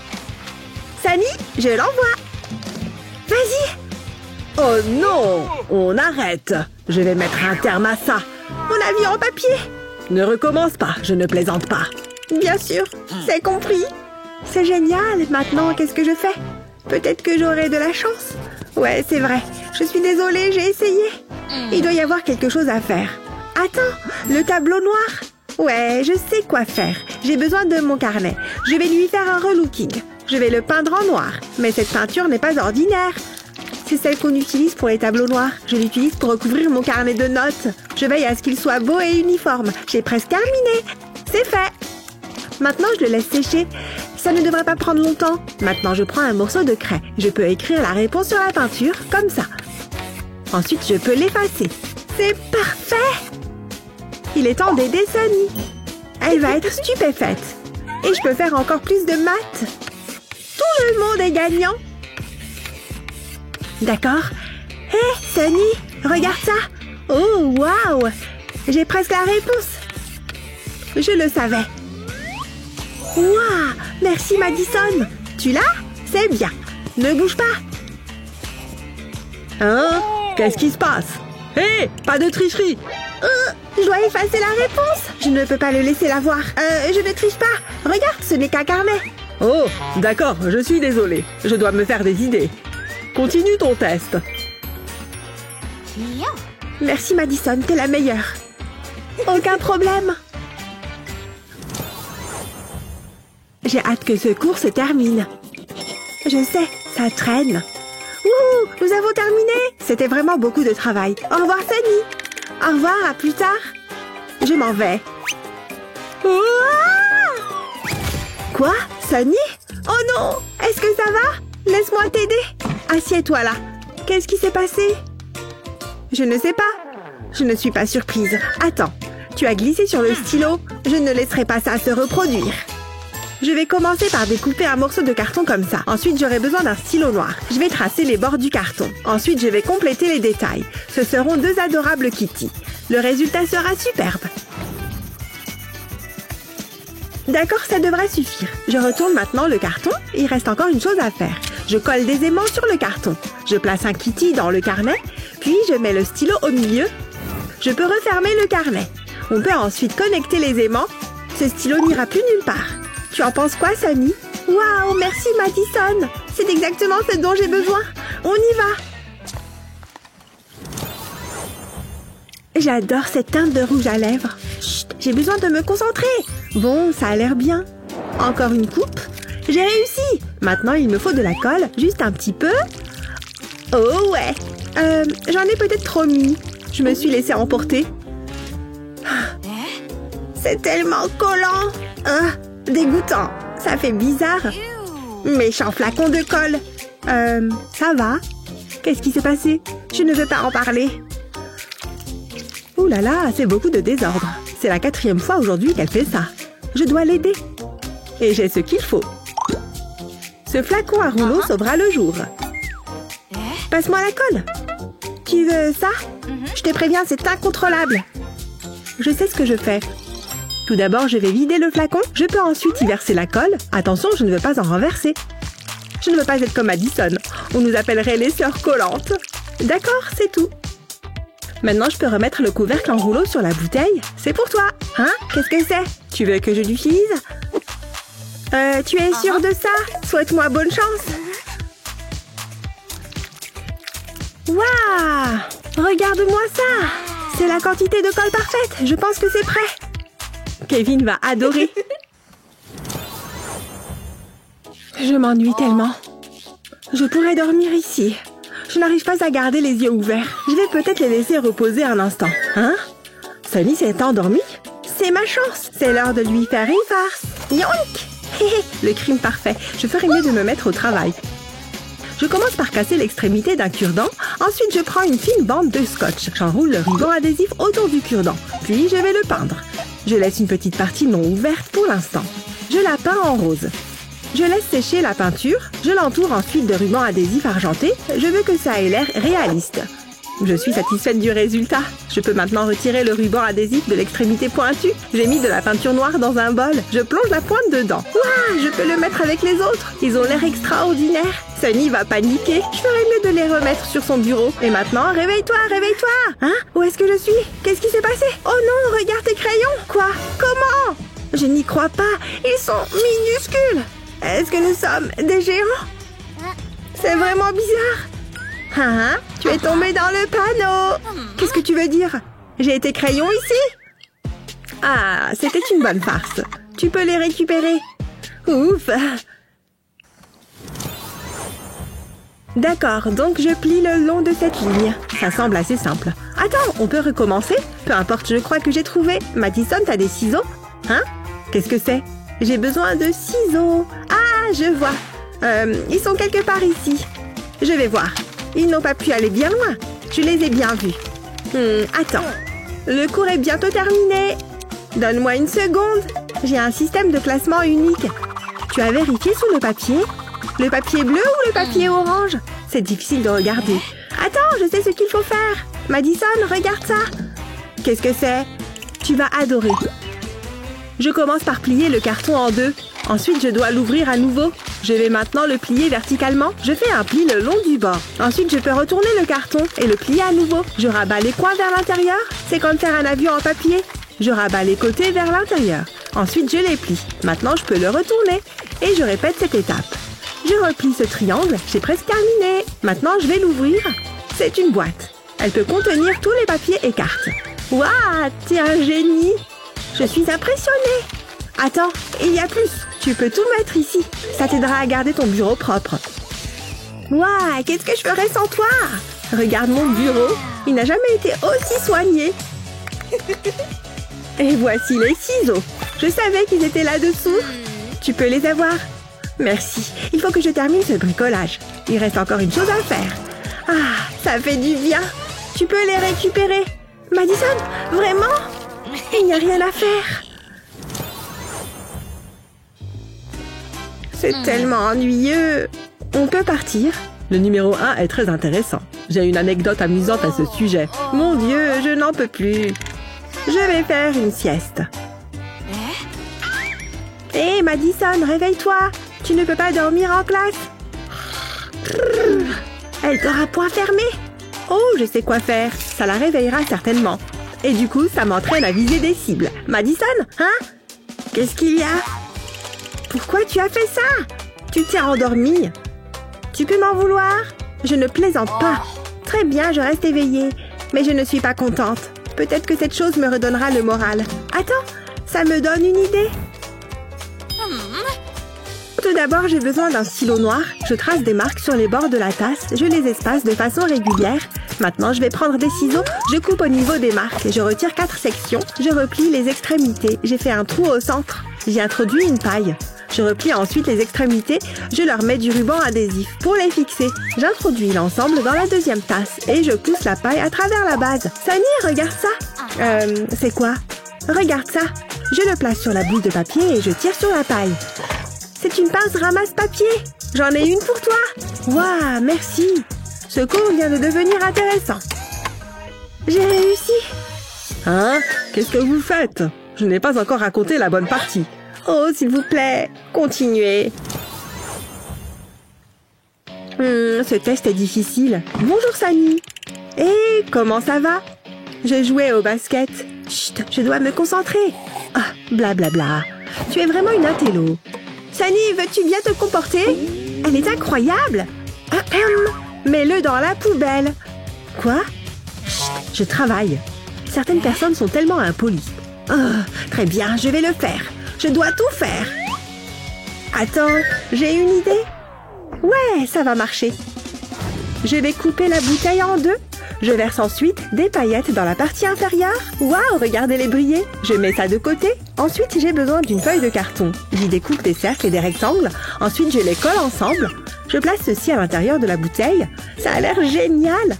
Sunny, je l'envoie. Vas-y. Oh non! On arrête! Je vais mettre un terme à ça. Mon avion en papier. Ne recommence pas, je ne plaisante pas. Bien sûr, c'est compris. C'est génial. Maintenant, qu'est-ce que je fais? Peut-être que j'aurai de la chance. Ouais, c'est vrai. Je suis désolée, j'ai essayé. Il doit y avoir quelque chose à faire. Attends, le tableau noir. Ouais, je sais quoi faire. J'ai besoin de mon carnet. Je vais lui faire un relooking. Je vais le peindre en noir. Mais cette peinture n'est pas ordinaire. C'est celle qu'on utilise pour les tableaux noirs. Je l'utilise pour recouvrir mon carnet de notes. Je veille à ce qu'il soit beau et uniforme. J'ai presque terminé. C'est fait. Maintenant, je le laisse sécher. Ça ne devrait pas prendre longtemps. Maintenant, je prends un morceau de craie. Je peux écrire la réponse sur la peinture, comme ça. Ensuite, je peux l'effacer. C'est parfait! Il est temps d'aider Sunny. Elle va être stupéfaite. Et je peux faire encore plus de maths. Tout le monde est gagnant. D'accord. Hé, Sunny, regarde ça. Oh, waouh! J'ai presque la réponse. Je le savais. Waouh! Merci, Madison. Tu l'as? C'est bien. Ne bouge pas. Hein? Qu'est-ce qui se passe? Hé, pas de tricherie! Je dois effacer la réponse. Je ne peux pas le laisser la voir. Je ne triche pas. Regarde, ce n'est qu'un carnet. Oh, d'accord, je suis désolée. Je dois me faire des idées. Continue ton test. Merci, Madison, t'es la meilleure. Aucun problème. J'ai hâte que ce cours se termine. Je sais, ça traîne. Wouhou, nous avons terminé. C'était vraiment beaucoup de travail. Au revoir, Sunny. Au revoir, à plus tard. Je m'en vais. Ouah! Quoi, Sunny? Oh non! Est-ce que ça va? Laisse-moi t'aider. Assieds-toi là. Qu'est-ce qui s'est passé? Je ne sais pas. Je ne suis pas surprise. Attends, tu as glissé sur le stylo. Je ne laisserai pas ça se reproduire. Je vais commencer par découper un morceau de carton comme ça. Ensuite, j'aurai besoin d'un stylo noir. Je vais tracer les bords du carton. Ensuite, je vais compléter les détails. Ce seront deux adorables Kitty. Le résultat sera superbe. D'accord, ça devrait suffire. Je retourne maintenant le carton. Il reste encore une chose à faire. Je colle des aimants sur le carton. Je place un Kitty dans le carnet. Puis, je mets le stylo au milieu. Je peux refermer le carnet. On peut ensuite connecter les aimants. Ce stylo n'ira plus nulle part. Tu en penses quoi, Sunny? Waouh, merci, Madison. C'est exactement ce dont j'ai besoin. On y va. J'adore cette teinte de rouge à lèvres. Chut, j'ai besoin de me concentrer. Bon, ça a l'air bien. Encore une coupe. J'ai réussi. Maintenant, il me faut de la colle, juste un petit peu. Oh ouais. J'en ai peut-être trop mis. Je me suis laissée emporter. C'est tellement collant. Dégoûtant. Ça fait bizarre. Méchant flacon de colle. Ça va? Qu'est-ce qui s'est passé? Je ne veux pas en parler. Ouh là là, c'est beaucoup de désordre. C'est la 4e fois aujourd'hui qu'elle fait ça. Je dois l'aider. Et j'ai ce qu'il faut. Ce flacon à rouleau sauvera le jour. Passe-moi la colle. Tu veux ça? Je te préviens, c'est incontrôlable. Je sais ce que je fais. Tout d'abord, je vais vider le flacon. Je peux ensuite y verser la colle. Attention, je ne veux pas en renverser. Je ne veux pas être comme Madison. On nous appellerait les sœurs collantes. D'accord, c'est tout. Maintenant, je peux remettre le couvercle en rouleau sur la bouteille. C'est pour toi. Hein? Qu'est-ce que c'est? Tu veux que je l'utilise? Tu es sûre de ça? Souhaite-moi bonne chance. Waouh! Regarde-moi ça! C'est la quantité de colle parfaite. Je pense que c'est prêt. Kevin va adorer. Je m'ennuie tellement. Je pourrais dormir ici. Je n'arrive pas à garder les yeux ouverts. Je vais peut-être les laisser reposer un instant. Hein? Sunny s'est endormie? C'est ma chance. C'est l'heure de lui faire une farce. Yoink! Le crime parfait. Je ferais mieux de me mettre au travail. Je commence par casser l'extrémité d'un cure-dent. Ensuite, je prends une fine bande de scotch. J'enroule le ruban adhésif autour du cure-dent. Puis, je vais le peindre. Je laisse une petite partie non ouverte pour l'instant. Je la peins en rose. Je laisse sécher la peinture. Je l'entoure ensuite de ruban adhésif argenté. Je veux que ça ait l'air réaliste. Je suis satisfaite du résultat. Je peux maintenant retirer le ruban adhésif de l'extrémité pointue. J'ai mis de la peinture noire dans un bol. Je plonge la pointe dedans. Ouah, je peux le mettre avec les autres. Ils ont l'air extraordinaires. Sunny va paniquer. Je ferais mieux de les remettre sur son bureau. Et maintenant, réveille-toi, réveille-toi. Hein? Où est-ce que je suis? Qu'est-ce qui s'est passé? Oh non, regarde tes crayons. Quoi? Comment? Je n'y crois pas. Ils sont minuscules. Est-ce que nous sommes des géants? C'est vraiment bizarre. Hein? Tu es tombé dans le panneau. Qu'est-ce que tu veux dire? J'ai été crayon ici? Ah, c'était une bonne farce. Tu peux les récupérer. Ouf. D'accord, donc je plie le long de cette ligne. Ça semble assez simple. Attends, on peut recommencer? Peu importe, je crois que j'ai trouvé. Madison, t'as des ciseaux? Hein? Qu'est-ce que c'est? J'ai besoin de ciseaux. Ah, je vois. Ils sont quelque part ici. Je vais voir. Ils n'ont pas pu aller bien loin. Je les ai bien vus. Attends. Le cours est bientôt terminé. Donne-moi une seconde. J'ai un système de classement unique. Tu as vérifié sur le papier? Le papier bleu ou le papier orange? C'est difficile de regarder. Attends, je sais ce qu'il faut faire. Madison, regarde ça. Qu'est-ce que c'est? Tu vas adorer. Je commence par plier le carton en deux. Ensuite, je dois l'ouvrir à nouveau. Je vais maintenant le plier verticalement. Je fais un pli le long du bord. Ensuite, je peux retourner le carton et le plier à nouveau. Je rabats les coins vers l'intérieur. C'est comme faire un avion en papier. Je rabats les côtés vers l'intérieur. Ensuite, je les plie. Maintenant, je peux le retourner. Et je répète cette étape. Je replie ce triangle. J'ai presque terminé. Maintenant, je vais l'ouvrir. C'est une boîte. Elle peut contenir tous les papiers et cartes. Waouh, t'es un génie! Je suis impressionnée. Attends, il y a plus. Tu peux tout mettre ici. Ça t'aidera à garder ton bureau propre. Waouh, qu'est-ce que je ferais sans toi? Regarde mon bureau. Il n'a jamais été aussi soigné. Et voici les ciseaux. Je savais qu'ils étaient là-dessous. Tu peux les avoir. Merci. Il faut que je termine ce bricolage. Il reste encore une chose à faire. Ah, ça fait du bien. Tu peux les récupérer. Madison, vraiment? Il n'y a rien à faire. C'est tellement ennuyeux. On peut partir. Le numéro 1 est très intéressant. J'ai une anecdote amusante à ce sujet. Mon Dieu, je n'en peux plus. Je vais faire une sieste. Hé, Madison, réveille-toi. Tu ne peux pas dormir en classe. Elle t'aura point fermé. Oh, je sais quoi faire. Ça la réveillera certainement. Et du coup, ça m'entraîne à viser des cibles. Madison, hein? Qu'est-ce qu'il y a? Pourquoi tu as fait ça? Tu t'es endormie. Tu peux m'en vouloir? Je ne plaisante pas. Très bien, je reste éveillée. Mais je ne suis pas contente. Peut-être que cette chose me redonnera le moral. Attends, ça me donne une idée. Tout d'abord, j'ai besoin d'un stylo noir. Je trace des marques sur les bords de la tasse. Je les espace de façon régulière. Maintenant, je vais prendre des ciseaux. Je coupe au niveau des marques. Je retire 4 sections. Je replie les extrémités. J'ai fait un trou au centre. J'y introduis une paille. Je replie ensuite les extrémités. Je leur mets du ruban adhésif pour les fixer. J'introduis l'ensemble dans la deuxième tasse et je pousse la paille à travers la base. Sunny, regarde ça. C'est quoi? Regarde ça. Je le place sur la boule de papier et je tire sur la paille. C'est une pince ramasse-papier. J'en ai une pour toi. Waouh, merci. Ce cours vient de devenir intéressant. J'ai réussi. Hein? Qu'est-ce que vous faites? Je n'ai pas encore raconté la bonne partie. Oh, s'il vous plaît, continuez. Ce test est difficile. Bonjour, Sunny. Et comment ça va? Je jouais au basket. Chut, je dois me concentrer. Ah, blablabla. Tu es vraiment une intello. Sunny, veux-tu bien te comporter? Elle est incroyable. Mets-le dans la poubelle. Quoi? Chut, je travaille. Certaines personnes sont tellement impolies. Oh, très bien, je vais le faire. Je dois tout faire. Attends, j'ai une idée. Ouais, ça va marcher. Je vais couper la bouteille en deux. Je verse ensuite des paillettes dans la partie inférieure. Waouh, regardez-les briller. Je mets ça de côté. Ensuite, j'ai besoin d'une feuille de carton. J'y découpe des cercles et des rectangles. Ensuite, je les colle ensemble. Je place ceci à l'intérieur de la bouteille. Ça a l'air génial.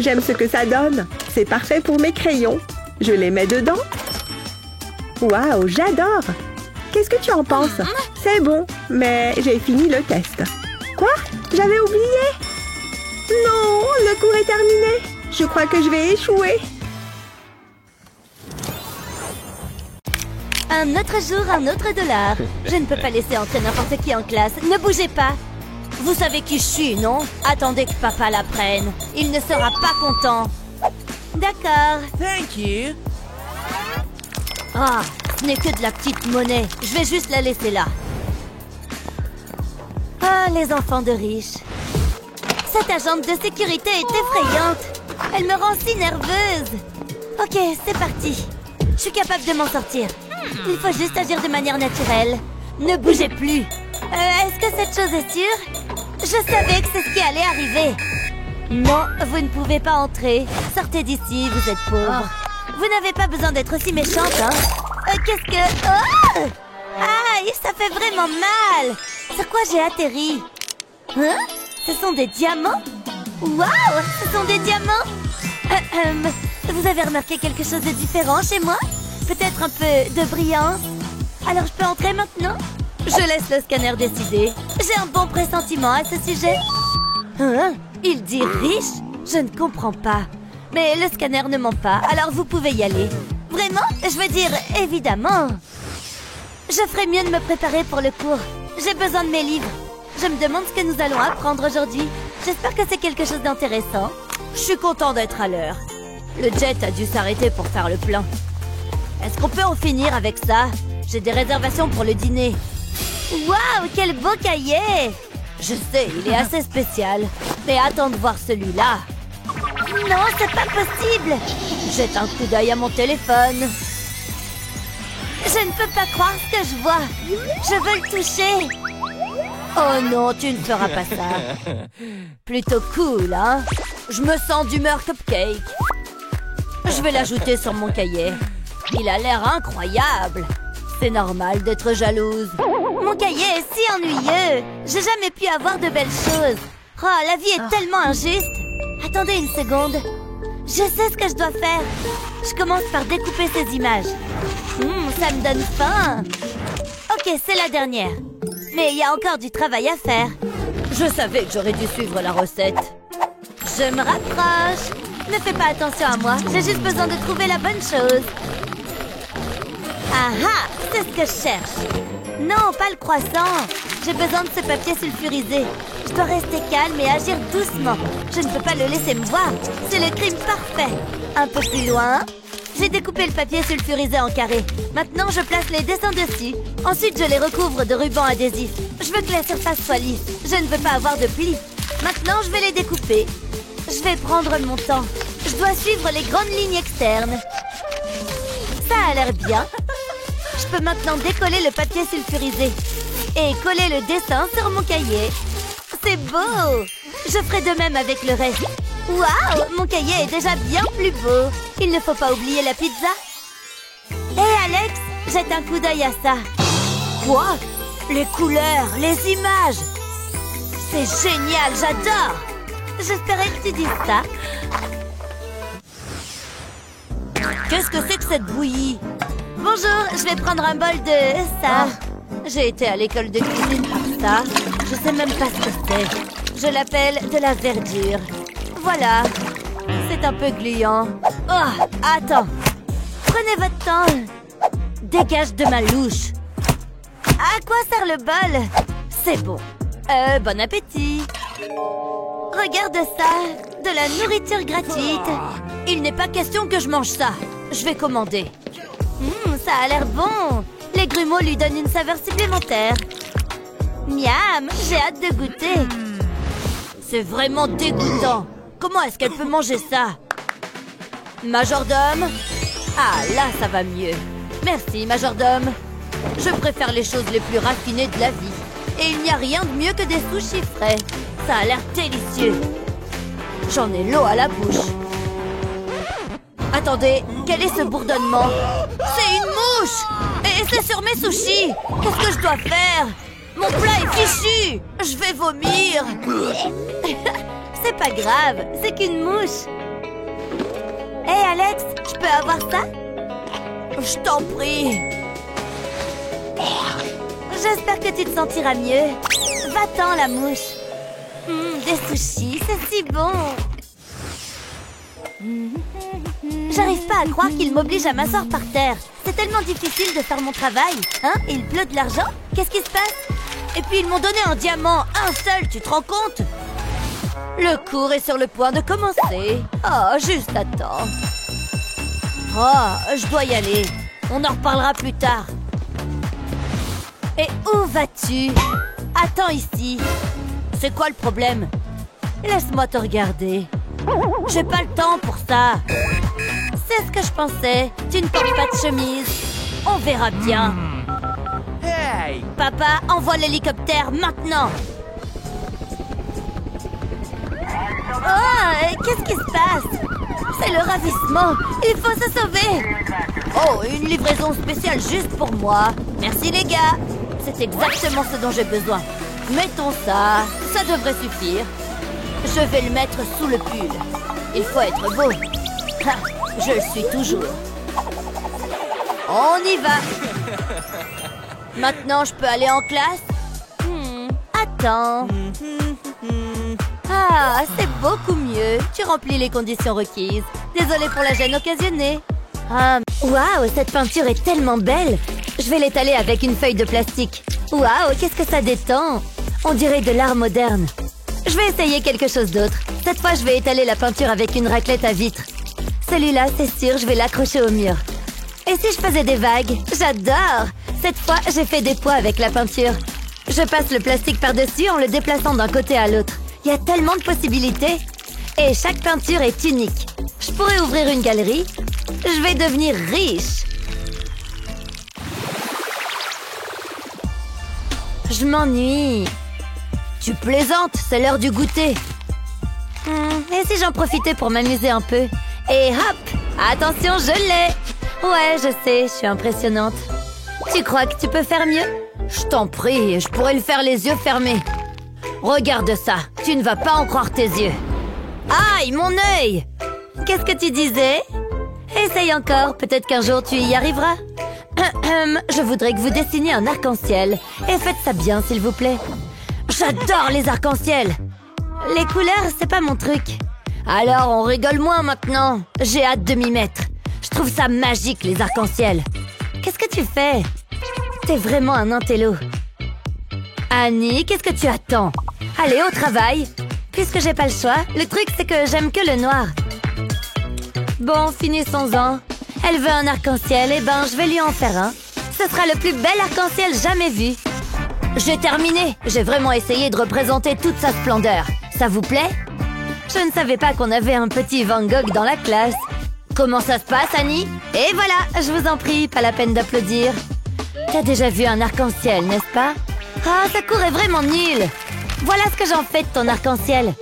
J'aime ce que ça donne. C'est parfait pour mes crayons. Je les mets dedans. Waouh, j'adore! Qu'est-ce que tu en penses? C'est bon, mais j'ai fini le test. Quoi? J'avais oublié! Non, le cours est terminé. Je crois que je vais échouer. Un autre jour, un autre dollar. Je ne peux pas laisser entrer n'importe qui en classe. Ne bougez pas. Vous savez qui je suis, non? Attendez que papa l'apprenne. Il ne sera pas content. D'accord. Thank you. Ah, ce n'est que de la petite monnaie. Je vais juste la laisser là. Ah, les enfants de riches. Cette agente de sécurité est effrayante. Elle me rend si nerveuse. Ok, c'est parti. Je suis capable de m'en sortir. Il faut juste agir de manière naturelle. Ne bougez plus. Est-ce que cette chose est sûre? Je savais que c'est ce qui allait arriver. Non, vous ne pouvez pas entrer. Sortez d'ici, vous êtes pauvre. Vous n'avez pas besoin d'être aussi méchante, hein? Qu'est-ce que... Oh! Aïe, ça fait vraiment mal. Sur quoi j'ai atterri? Hein? Ce sont des diamants? Waouh, ce sont des diamants. Vous avez remarqué quelque chose de différent chez moi? Peut-être un peu de brillance? Alors je peux entrer maintenant? Je laisse le scanner décider. J'ai un bon pressentiment à ce sujet. Hein? Il dit riche? Je ne comprends pas. Mais le scanner ne ment pas, alors vous pouvez y aller. Vraiment? Je veux dire, évidemment. Je ferais mieux de me préparer pour le cours. J'ai besoin de mes livres. Je me demande ce que nous allons apprendre aujourd'hui. J'espère que c'est quelque chose d'intéressant. Je suis content d'être à l'heure. Le jet a dû s'arrêter pour faire le plein. Est-ce qu'on peut en finir avec ça? J'ai des réservations pour le dîner. Waouh, quel beau cahier! Je sais, il est assez spécial. Mais attends de voir celui-là. Non, c'est pas possible! Jette un coup d'œil à mon téléphone. Je ne peux pas croire ce que je vois. Je veux le toucher. Oh non, tu ne feras pas ça. Plutôt cool, hein? Je me sens d'humeur cupcake. Je vais l'ajouter sur mon cahier. Il a l'air incroyable. C'est normal d'être jalouse. Mon cahier est si ennuyeux. J'ai jamais pu avoir de belles choses. Oh, la vie est tellement injuste. Attendez une seconde. Je sais ce que je dois faire. Je commence par découper ces images. Ça me donne faim. Ok, c'est la dernière. Mais il y a encore du travail à faire. Je savais que j'aurais dû suivre la recette. Je me rapproche. Ne fais pas attention à moi. J'ai juste besoin de trouver la bonne chose. Ah ah, c'est ce que je cherche. Non, pas le croissant. J'ai besoin de ce papier sulfurisé. Je dois rester calme et agir doucement. Je ne peux pas le laisser me voir. C'est le crime parfait. Un peu plus loin. J'ai découpé le papier sulfurisé en carrés. Maintenant, je place les dessins dessus. Ensuite, je les recouvre de ruban adhésif. Je veux que la surface soit lisse. Je ne veux pas avoir de plis. Maintenant, je vais les découper. Je vais prendre mon temps. Je dois suivre les grandes lignes externes. Ça a l'air bien. Je peux maintenant décoller le papier sulfurisé et coller le dessin sur mon cahier. C'est beau! Je ferai de même avec le reste. Waouh! Mon cahier est déjà bien plus beau. Il ne faut pas oublier la pizza. Hé Alex, jette un coup d'œil à ça. Quoi? Les couleurs, les images. C'est génial, j'adore. J'espérais que tu dises ça. Qu'est-ce que c'est que cette bouillie? Bonjour, je vais prendre un bol de ça. J'ai été à l'école de cuisine pour ça. Je sais même pas ce que c'est. Je l'appelle de la verdure. Voilà. C'est un peu gluant. Oh, attends. Prenez votre temps. Dégage de ma louche. À quoi sert le bol? C'est bon. Bon appétit. Regarde ça. De la nourriture gratuite. Il n'est pas question que je mange ça. Je vais commander. Ça a l'air bon. Les grumeaux lui donnent une saveur supplémentaire. Miam, j'ai hâte de goûter. C'est vraiment dégoûtant. Comment est-ce qu'elle peut manger ça? Majordome? Ah, là, ça va mieux. Merci, majordome. Je préfère les choses les plus raffinées de la vie. Et il n'y a rien de mieux que des sushis frais. Ça a l'air délicieux. J'en ai l'eau à la bouche. Attendez, quel est ce bourdonnement? C'est une mouche! Et c'est sur mes sushis! Qu'est-ce que je dois faire? Mon plat est fichu! Je vais vomir! C'est pas grave, c'est qu'une mouche. Hé Alex, je peux avoir ça? Je t'en prie. J'espère que tu te sentiras mieux. Va-t'en, la mouche. Des sushis, c'est si bon. J'arrive pas à croire qu'il m'oblige à m'asseoir par terre. C'est tellement difficile de faire mon travail. Hein? Il pleut de l'argent? Qu'est-ce qui se passe? Et puis ils m'ont donné un diamant, un seul, tu te rends compte? Le cours est sur le point de commencer. Oh, juste attends. Oh, je dois y aller. On en reparlera plus tard. Et où vas-tu? Attends ici. C'est quoi le problème? Laisse-moi te regarder. J'ai pas le temps pour ça. C'est ce que je pensais. Tu ne portes pas de chemise. On verra bien. Hey! Papa, envoie l'hélicoptère maintenant. Oh, qu'est-ce qui se passe? C'est le ravissement. Il faut se sauver. Oh, une livraison spéciale juste pour moi. Merci les gars. C'est exactement ce dont j'ai besoin. Mettons ça. Ça devrait suffire. Je vais le mettre sous le pull. Il faut être beau. Ha, je le suis toujours. On y va. Maintenant, je peux aller en classe? Attends. Ah, c'est beaucoup mieux. Tu remplis les conditions requises. Désolée pour la gêne occasionnée. Ah, waouh, cette peinture est tellement belle. Je vais l'étaler avec une feuille de plastique. Waouh, qu'est-ce que ça détend. On dirait de l'art moderne. Je vais essayer quelque chose d'autre. Cette fois, je vais étaler la peinture avec une raclette à vitre. Celui-là, c'est sûr, je vais l'accrocher au mur. Et si je faisais des vagues? J'adore! Cette fois, j'ai fait des poids avec la peinture. Je passe le plastique par-dessus en le déplaçant d'un côté à l'autre. Il y a tellement de possibilités. Et chaque peinture est unique. Je pourrais ouvrir une galerie. Je vais devenir riche. Je m'ennuie. Tu plaisantes, c'est l'heure du goûter. Et si j'en profitais pour m'amuser un peu? Et hop! Attention, je l'ai! Ouais, je sais, je suis impressionnante. Tu crois que tu peux faire mieux? Je t'en prie, je pourrais le faire les yeux fermés. Regarde ça, tu ne vas pas en croire tes yeux. Aïe, mon œil! Qu'est-ce que tu disais? Essaye encore, peut-être qu'un jour tu y arriveras. Je voudrais que vous dessiniez un arc-en-ciel. Et faites ça bien, s'il vous plaît. J'adore les arcs-en-ciel. Les couleurs, c'est pas mon truc. Alors, on rigole moins maintenant. J'ai hâte de m'y mettre. Je trouve ça magique, les arcs-en-ciel. Qu'est-ce que tu fais? T'es vraiment un intello. Annie, qu'est-ce que tu attends? Allez, au travail. Puisque j'ai pas le choix, le truc, c'est que j'aime que le noir. Bon, finissons-en. Elle veut un arc-en-ciel, et ben, je vais lui en faire un. Ce sera le plus bel arc-en-ciel jamais vu. J'ai terminé. J'ai vraiment essayé de représenter toute sa splendeur. Ça vous plaît? Je ne savais pas qu'on avait un petit Van Gogh dans la classe. Comment ça se passe, Annie? Et voilà, je vous en prie, pas la peine d'applaudir. T'as déjà vu un arc-en-ciel, n'est-ce pas? Ah, ça court est vraiment nul. Voilà ce que j'en fais de ton arc-en-ciel.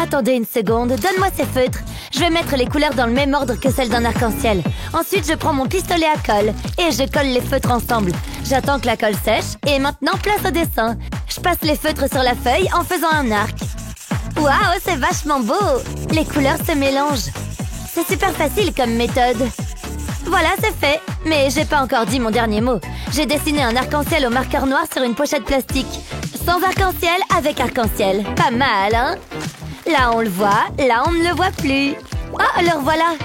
Attendez une seconde, donne-moi ces feutres. Je vais mettre les couleurs dans le même ordre que celles d'un arc-en-ciel. Ensuite, je prends mon pistolet à colle et je colle les feutres ensemble. J'attends que la colle sèche et maintenant, place au dessin. Je passe les feutres sur la feuille en faisant un arc. Waouh, c'est vachement beau! Les couleurs se mélangent. C'est super facile comme méthode. Voilà, c'est fait. Mais j'ai pas encore dit mon dernier mot. J'ai dessiné un arc-en-ciel au marqueur noir sur une pochette plastique. Sans arc-en-ciel, avec arc-en-ciel. Pas mal, hein? Là, on le voit. Là, on ne le voit plus. Oh, le revoilà.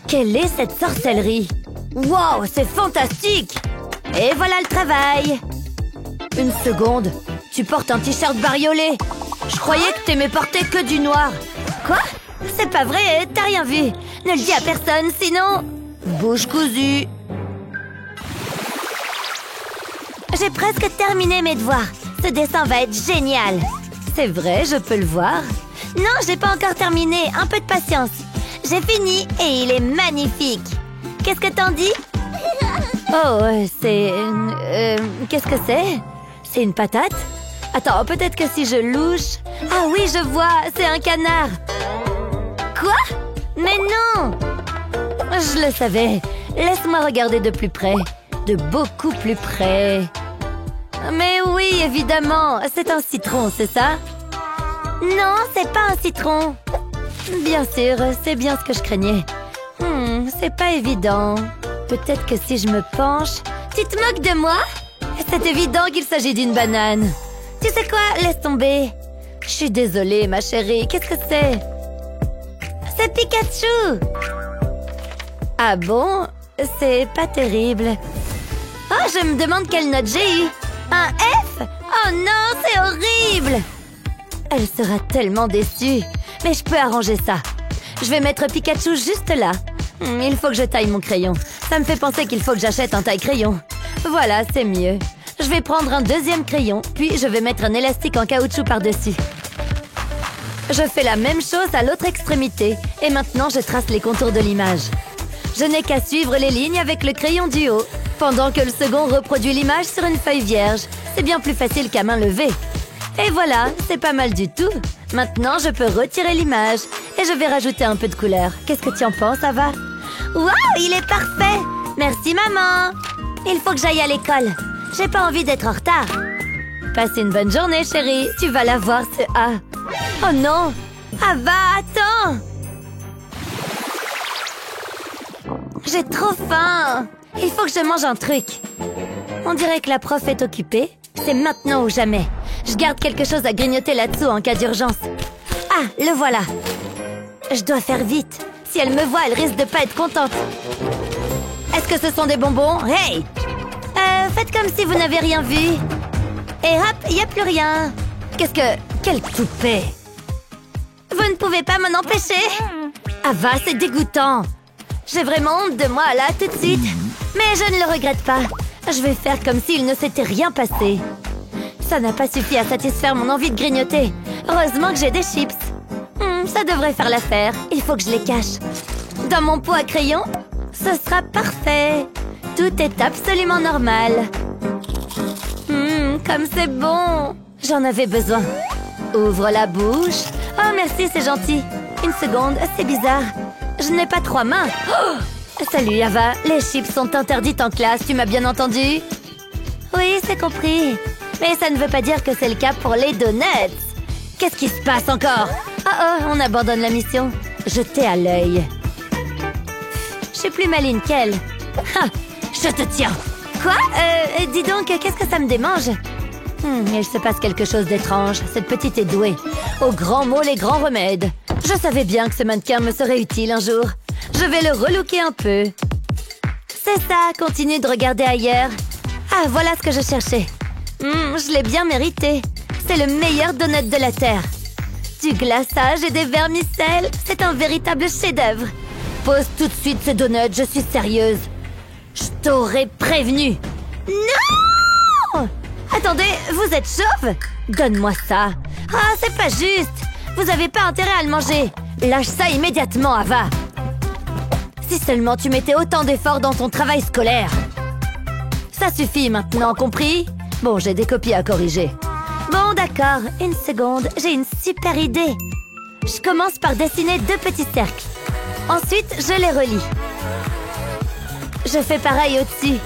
Quelle est cette sorcellerie? Wow, c'est fantastique! Et voilà le travail. Une seconde. Tu portes un t-shirt bariolé. Je croyais que t'aimais porter que du noir. Quoi? C'est pas vrai, t'as rien vu. Ne le dis à personne, sinon... Bouche cousue. J'ai presque terminé mes devoirs. Ce dessin va être génial. C'est vrai, je peux le voir. Non, j'ai pas encore terminé. Un peu de patience. J'ai fini et il est magnifique. Qu'est-ce que t'en dis? Oh, c'est... qu'est-ce que c'est? C'est une patate? Attends, peut-être que si je louche... Ah oui, je vois, c'est un canard. Quoi? Mais non! Je le savais. Laisse-moi regarder de plus près. De beaucoup plus près. Mais oui, évidemment, c'est un citron, c'est ça? Non, c'est pas un citron. Bien sûr, c'est bien ce que je craignais. C'est pas évident. peut-être que si je me penche... Tu te moques de moi? C'est évident qu'il s'agit d'une banane. Tu sais quoi? Laisse tomber. Je suis désolée, ma chérie. Qu'est-ce que c'est? C'est Pikachu! Ah bon? C'est pas terrible. Oh, je me demande quelle note j'ai eu. Un F? Oh non, c'est horrible! Elle sera tellement déçue. Mais je peux arranger ça. Je vais mettre Pikachu juste là. Il faut que je taille mon crayon. Ça me fait penser qu'il faut que j'achète un taille-crayon. Voilà, c'est mieux. Je vais prendre un deuxième crayon, puis je vais mettre un élastique en caoutchouc par-dessus. Je fais la même chose à l'autre extrémité. Et maintenant, je trace les contours de l'image. Je n'ai qu'à suivre les lignes avec le crayon du haut, pendant que le second reproduit l'image sur une feuille vierge. C'est bien plus facile qu'à main levée. Et voilà, c'est pas mal du tout. Maintenant, je peux retirer l'image. Et je vais rajouter un peu de couleur. Qu'est-ce que tu en penses, Ava? Waouh, il est parfait! Merci, maman! Il faut que j'aille à l'école. J'ai pas envie d'être en retard. Passe une bonne journée, chérie. Tu vas la voir, ce A. Oh non! Ava, attends! J'ai trop faim! Il faut que je mange un truc. On dirait que la prof est occupée. C'est maintenant ou jamais. Je garde quelque chose à grignoter là-dessous en cas d'urgence. Ah, le voilà. Je dois faire vite. Si elle me voit, elle risque de pas être contente. Est-ce que ce sont des bonbons? Hey! Faites comme si vous n'avez rien vu. Et hop, il n'y a plus rien. Qu'est-ce que... Quel toupet! Vous ne pouvez pas m'en empêcher? Ava, c'est dégoûtant. J'ai vraiment honte de moi, là, tout de suite. Mais je ne le regrette pas. Je vais faire comme s'il ne s'était rien passé. Ça n'a pas suffi à satisfaire mon envie de grignoter. Heureusement que j'ai des chips. Ça devrait faire l'affaire. Il faut que je les cache. Dans mon pot à crayon, ce sera parfait. Tout est absolument normal. Comme c'est bon. J'en avais besoin. Ouvre la bouche. Oh, merci, c'est gentil. Une seconde, c'est bizarre. Je n'ai pas 3 mains. Oh! Salut, Ava. Les chips sont interdites en classe, tu m'as bien entendu? Oui, c'est compris. Mais ça ne veut pas dire que c'est le cas pour les donuts. Qu'est-ce qui se passe encore? Oh, on abandonne la mission. Jetez à l'œil. Je suis plus maligne qu'elle. Ha! Je te tiens. Quoi? Dis donc, qu'est-ce que ça me démange? Il se passe quelque chose d'étrange. Cette petite est douée. Aux grands mots, les grands remèdes. Je savais bien que ce mannequin me serait utile un jour. Je vais le relooker un peu. C'est ça, continue de regarder ailleurs. Ah, voilà ce que je cherchais. Je l'ai bien mérité. C'est le meilleur donut de la Terre. Du glaçage et des vermicelles. C'est un véritable chef-d'œuvre. Pose tout de suite ce donut, je suis sérieuse. Je t'aurais prévenu. Non! Attendez, vous êtes chauve? Donne-moi ça. Ah, c'est pas juste. Vous avez pas intérêt à le manger. Lâche ça immédiatement, Ava. Si seulement tu mettais autant d'efforts dans ton travail scolaire. Ça suffit maintenant, compris? Bon, j'ai des copies à corriger. Bon, d'accord. Une seconde, j'ai une super idée. Je commence par dessiner 2 petits cercles. Ensuite, je les relie. Je fais pareil au-dessus.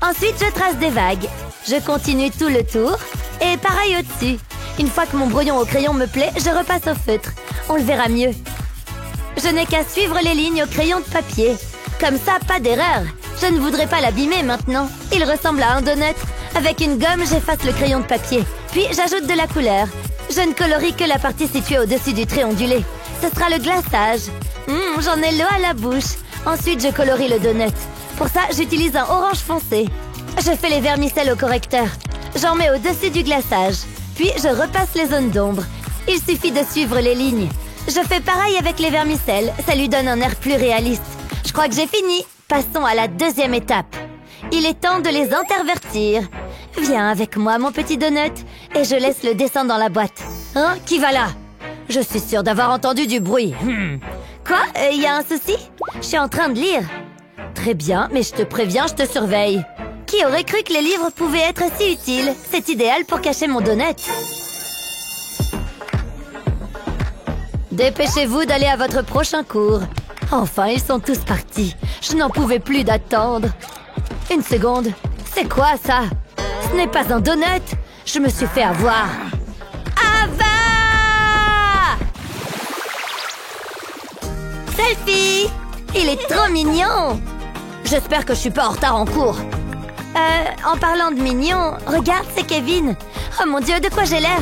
Ensuite, je trace des vagues. Je continue tout le tour. Et pareil au-dessus. Une fois que mon brouillon au crayon me plaît, je repasse au feutre. On le verra mieux. Je n'ai qu'à suivre les lignes au crayon de papier. Comme ça, pas d'erreur. Je ne voudrais pas l'abîmer maintenant. Il ressemble à un donut. Avec une gomme, j'efface le crayon de papier. Puis, j'ajoute de la couleur. Je ne colorie que la partie située au-dessus du trait ondulé. Ce sera le glaçage. J'en ai l'eau à la bouche. Ensuite, je colorie le donut. Pour ça, j'utilise un orange foncé. Je fais les vermicelles au correcteur. J'en mets au-dessus du glaçage. Puis, je repasse les zones d'ombre. Il suffit de suivre les lignes. Je fais pareil avec les vermicelles. Ça lui donne un air plus réaliste. Je crois que j'ai fini. Passons à la 2e étape. Il est temps de les intervertir. Viens avec moi, mon petit donut. Et je laisse le dessin dans la boîte. Hein? Qui va là? Je suis sûre d'avoir entendu du bruit. Quoi? Y a un souci? Je suis en train de lire. Très bien, mais je te préviens, je te surveille. Qui aurait cru que les livres pouvaient être si utiles? C'est idéal pour cacher mon donut. Dépêchez-vous d'aller à votre prochain cours. Enfin, ils sont tous partis. Je n'en pouvais plus d'attendre. Une seconde. C'est quoi ça? Ce n'est pas un donut. Je me suis fait avoir. Ava! Selfie! Il est trop mignon! J'espère que je suis pas en retard en cours. En parlant de mignon, regarde, c'est Kevin. Oh mon Dieu, de quoi j'ai l'air?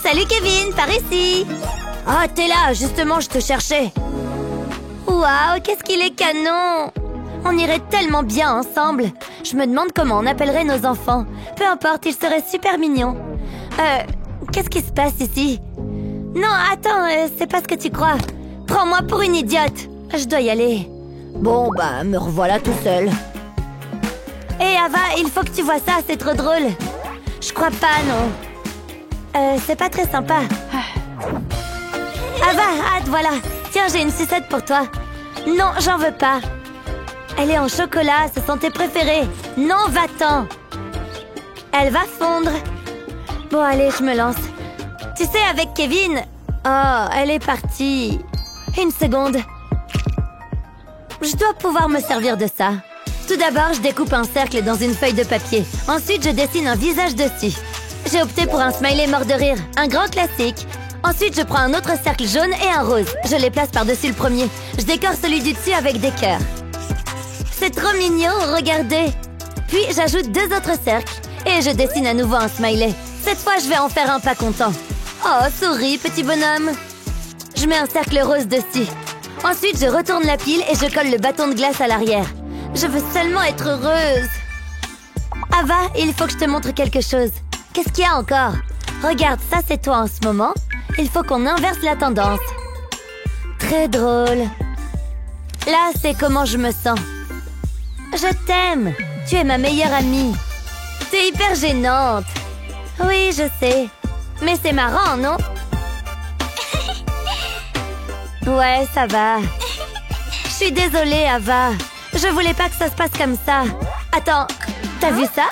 Salut Kevin, par ici. Oh, t'es là, justement, je te cherchais. Waouh, qu'est-ce qu'il est canon! On irait tellement bien ensemble. Je me demande comment on appellerait nos enfants. Peu importe, ils seraient super mignons. Qu'est-ce qui se passe ici? Non, attends, c'est pas ce que tu crois. Prends-moi pour une idiote. Je dois y aller. Bon, bah, me revoilà tout seul. Hé, Ava, il faut que tu vois ça, c'est trop drôle. Je crois pas, non. C'est pas très sympa. Ava, hâte, voilà. Tiens, j'ai une sucette pour toi. Non, j'en veux pas. Elle est en chocolat, ce sont tes préférés. Non, va-t'en. Elle va fondre. Bon, allez, je me lance. Tu sais, avec Kevin... Oh, elle est partie. Une seconde. Je dois pouvoir me servir de ça. Tout d'abord, je découpe un cercle dans une feuille de papier. Ensuite, je dessine un visage dessus. J'ai opté pour un smiley mort de rire, un grand classique. Ensuite, je prends un autre cercle jaune et un rose. Je les place par-dessus le premier. Je décore celui du dessus avec des cœurs. C'est trop mignon, regardez. Puis, j'ajoute 2 autres cercles. Et je dessine à nouveau un smiley. Cette fois, je vais en faire un pas content. Oh, souris, petit bonhomme. Je mets un cercle rose dessus. Ensuite, je retourne la pile et je colle le bâton de glace à l'arrière. Je veux seulement être heureuse. Ava, il faut que je te montre quelque chose. Qu'est-ce qu'il y a encore? Regarde, ça c'est toi en ce moment. Il faut qu'on inverse la tendance. Très drôle. Là, c'est comment je me sens. Je t'aime. Tu es ma meilleure amie. T'es hyper gênante. Oui, je sais. Mais c'est marrant, non? Ouais, ça va. Je suis désolée, Ava. Je voulais pas que ça se passe comme ça. Attends, t'as vu ça?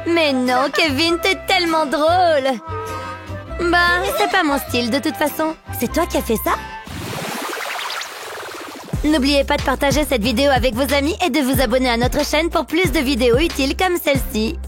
Mais non, Kevin, t'es tellement drôle. Bah, c'est pas mon style de toute façon. C'est toi qui as fait ça? N'oubliez pas de partager cette vidéo avec vos amis et de vous abonner à notre chaîne pour plus de vidéos utiles comme celle-ci.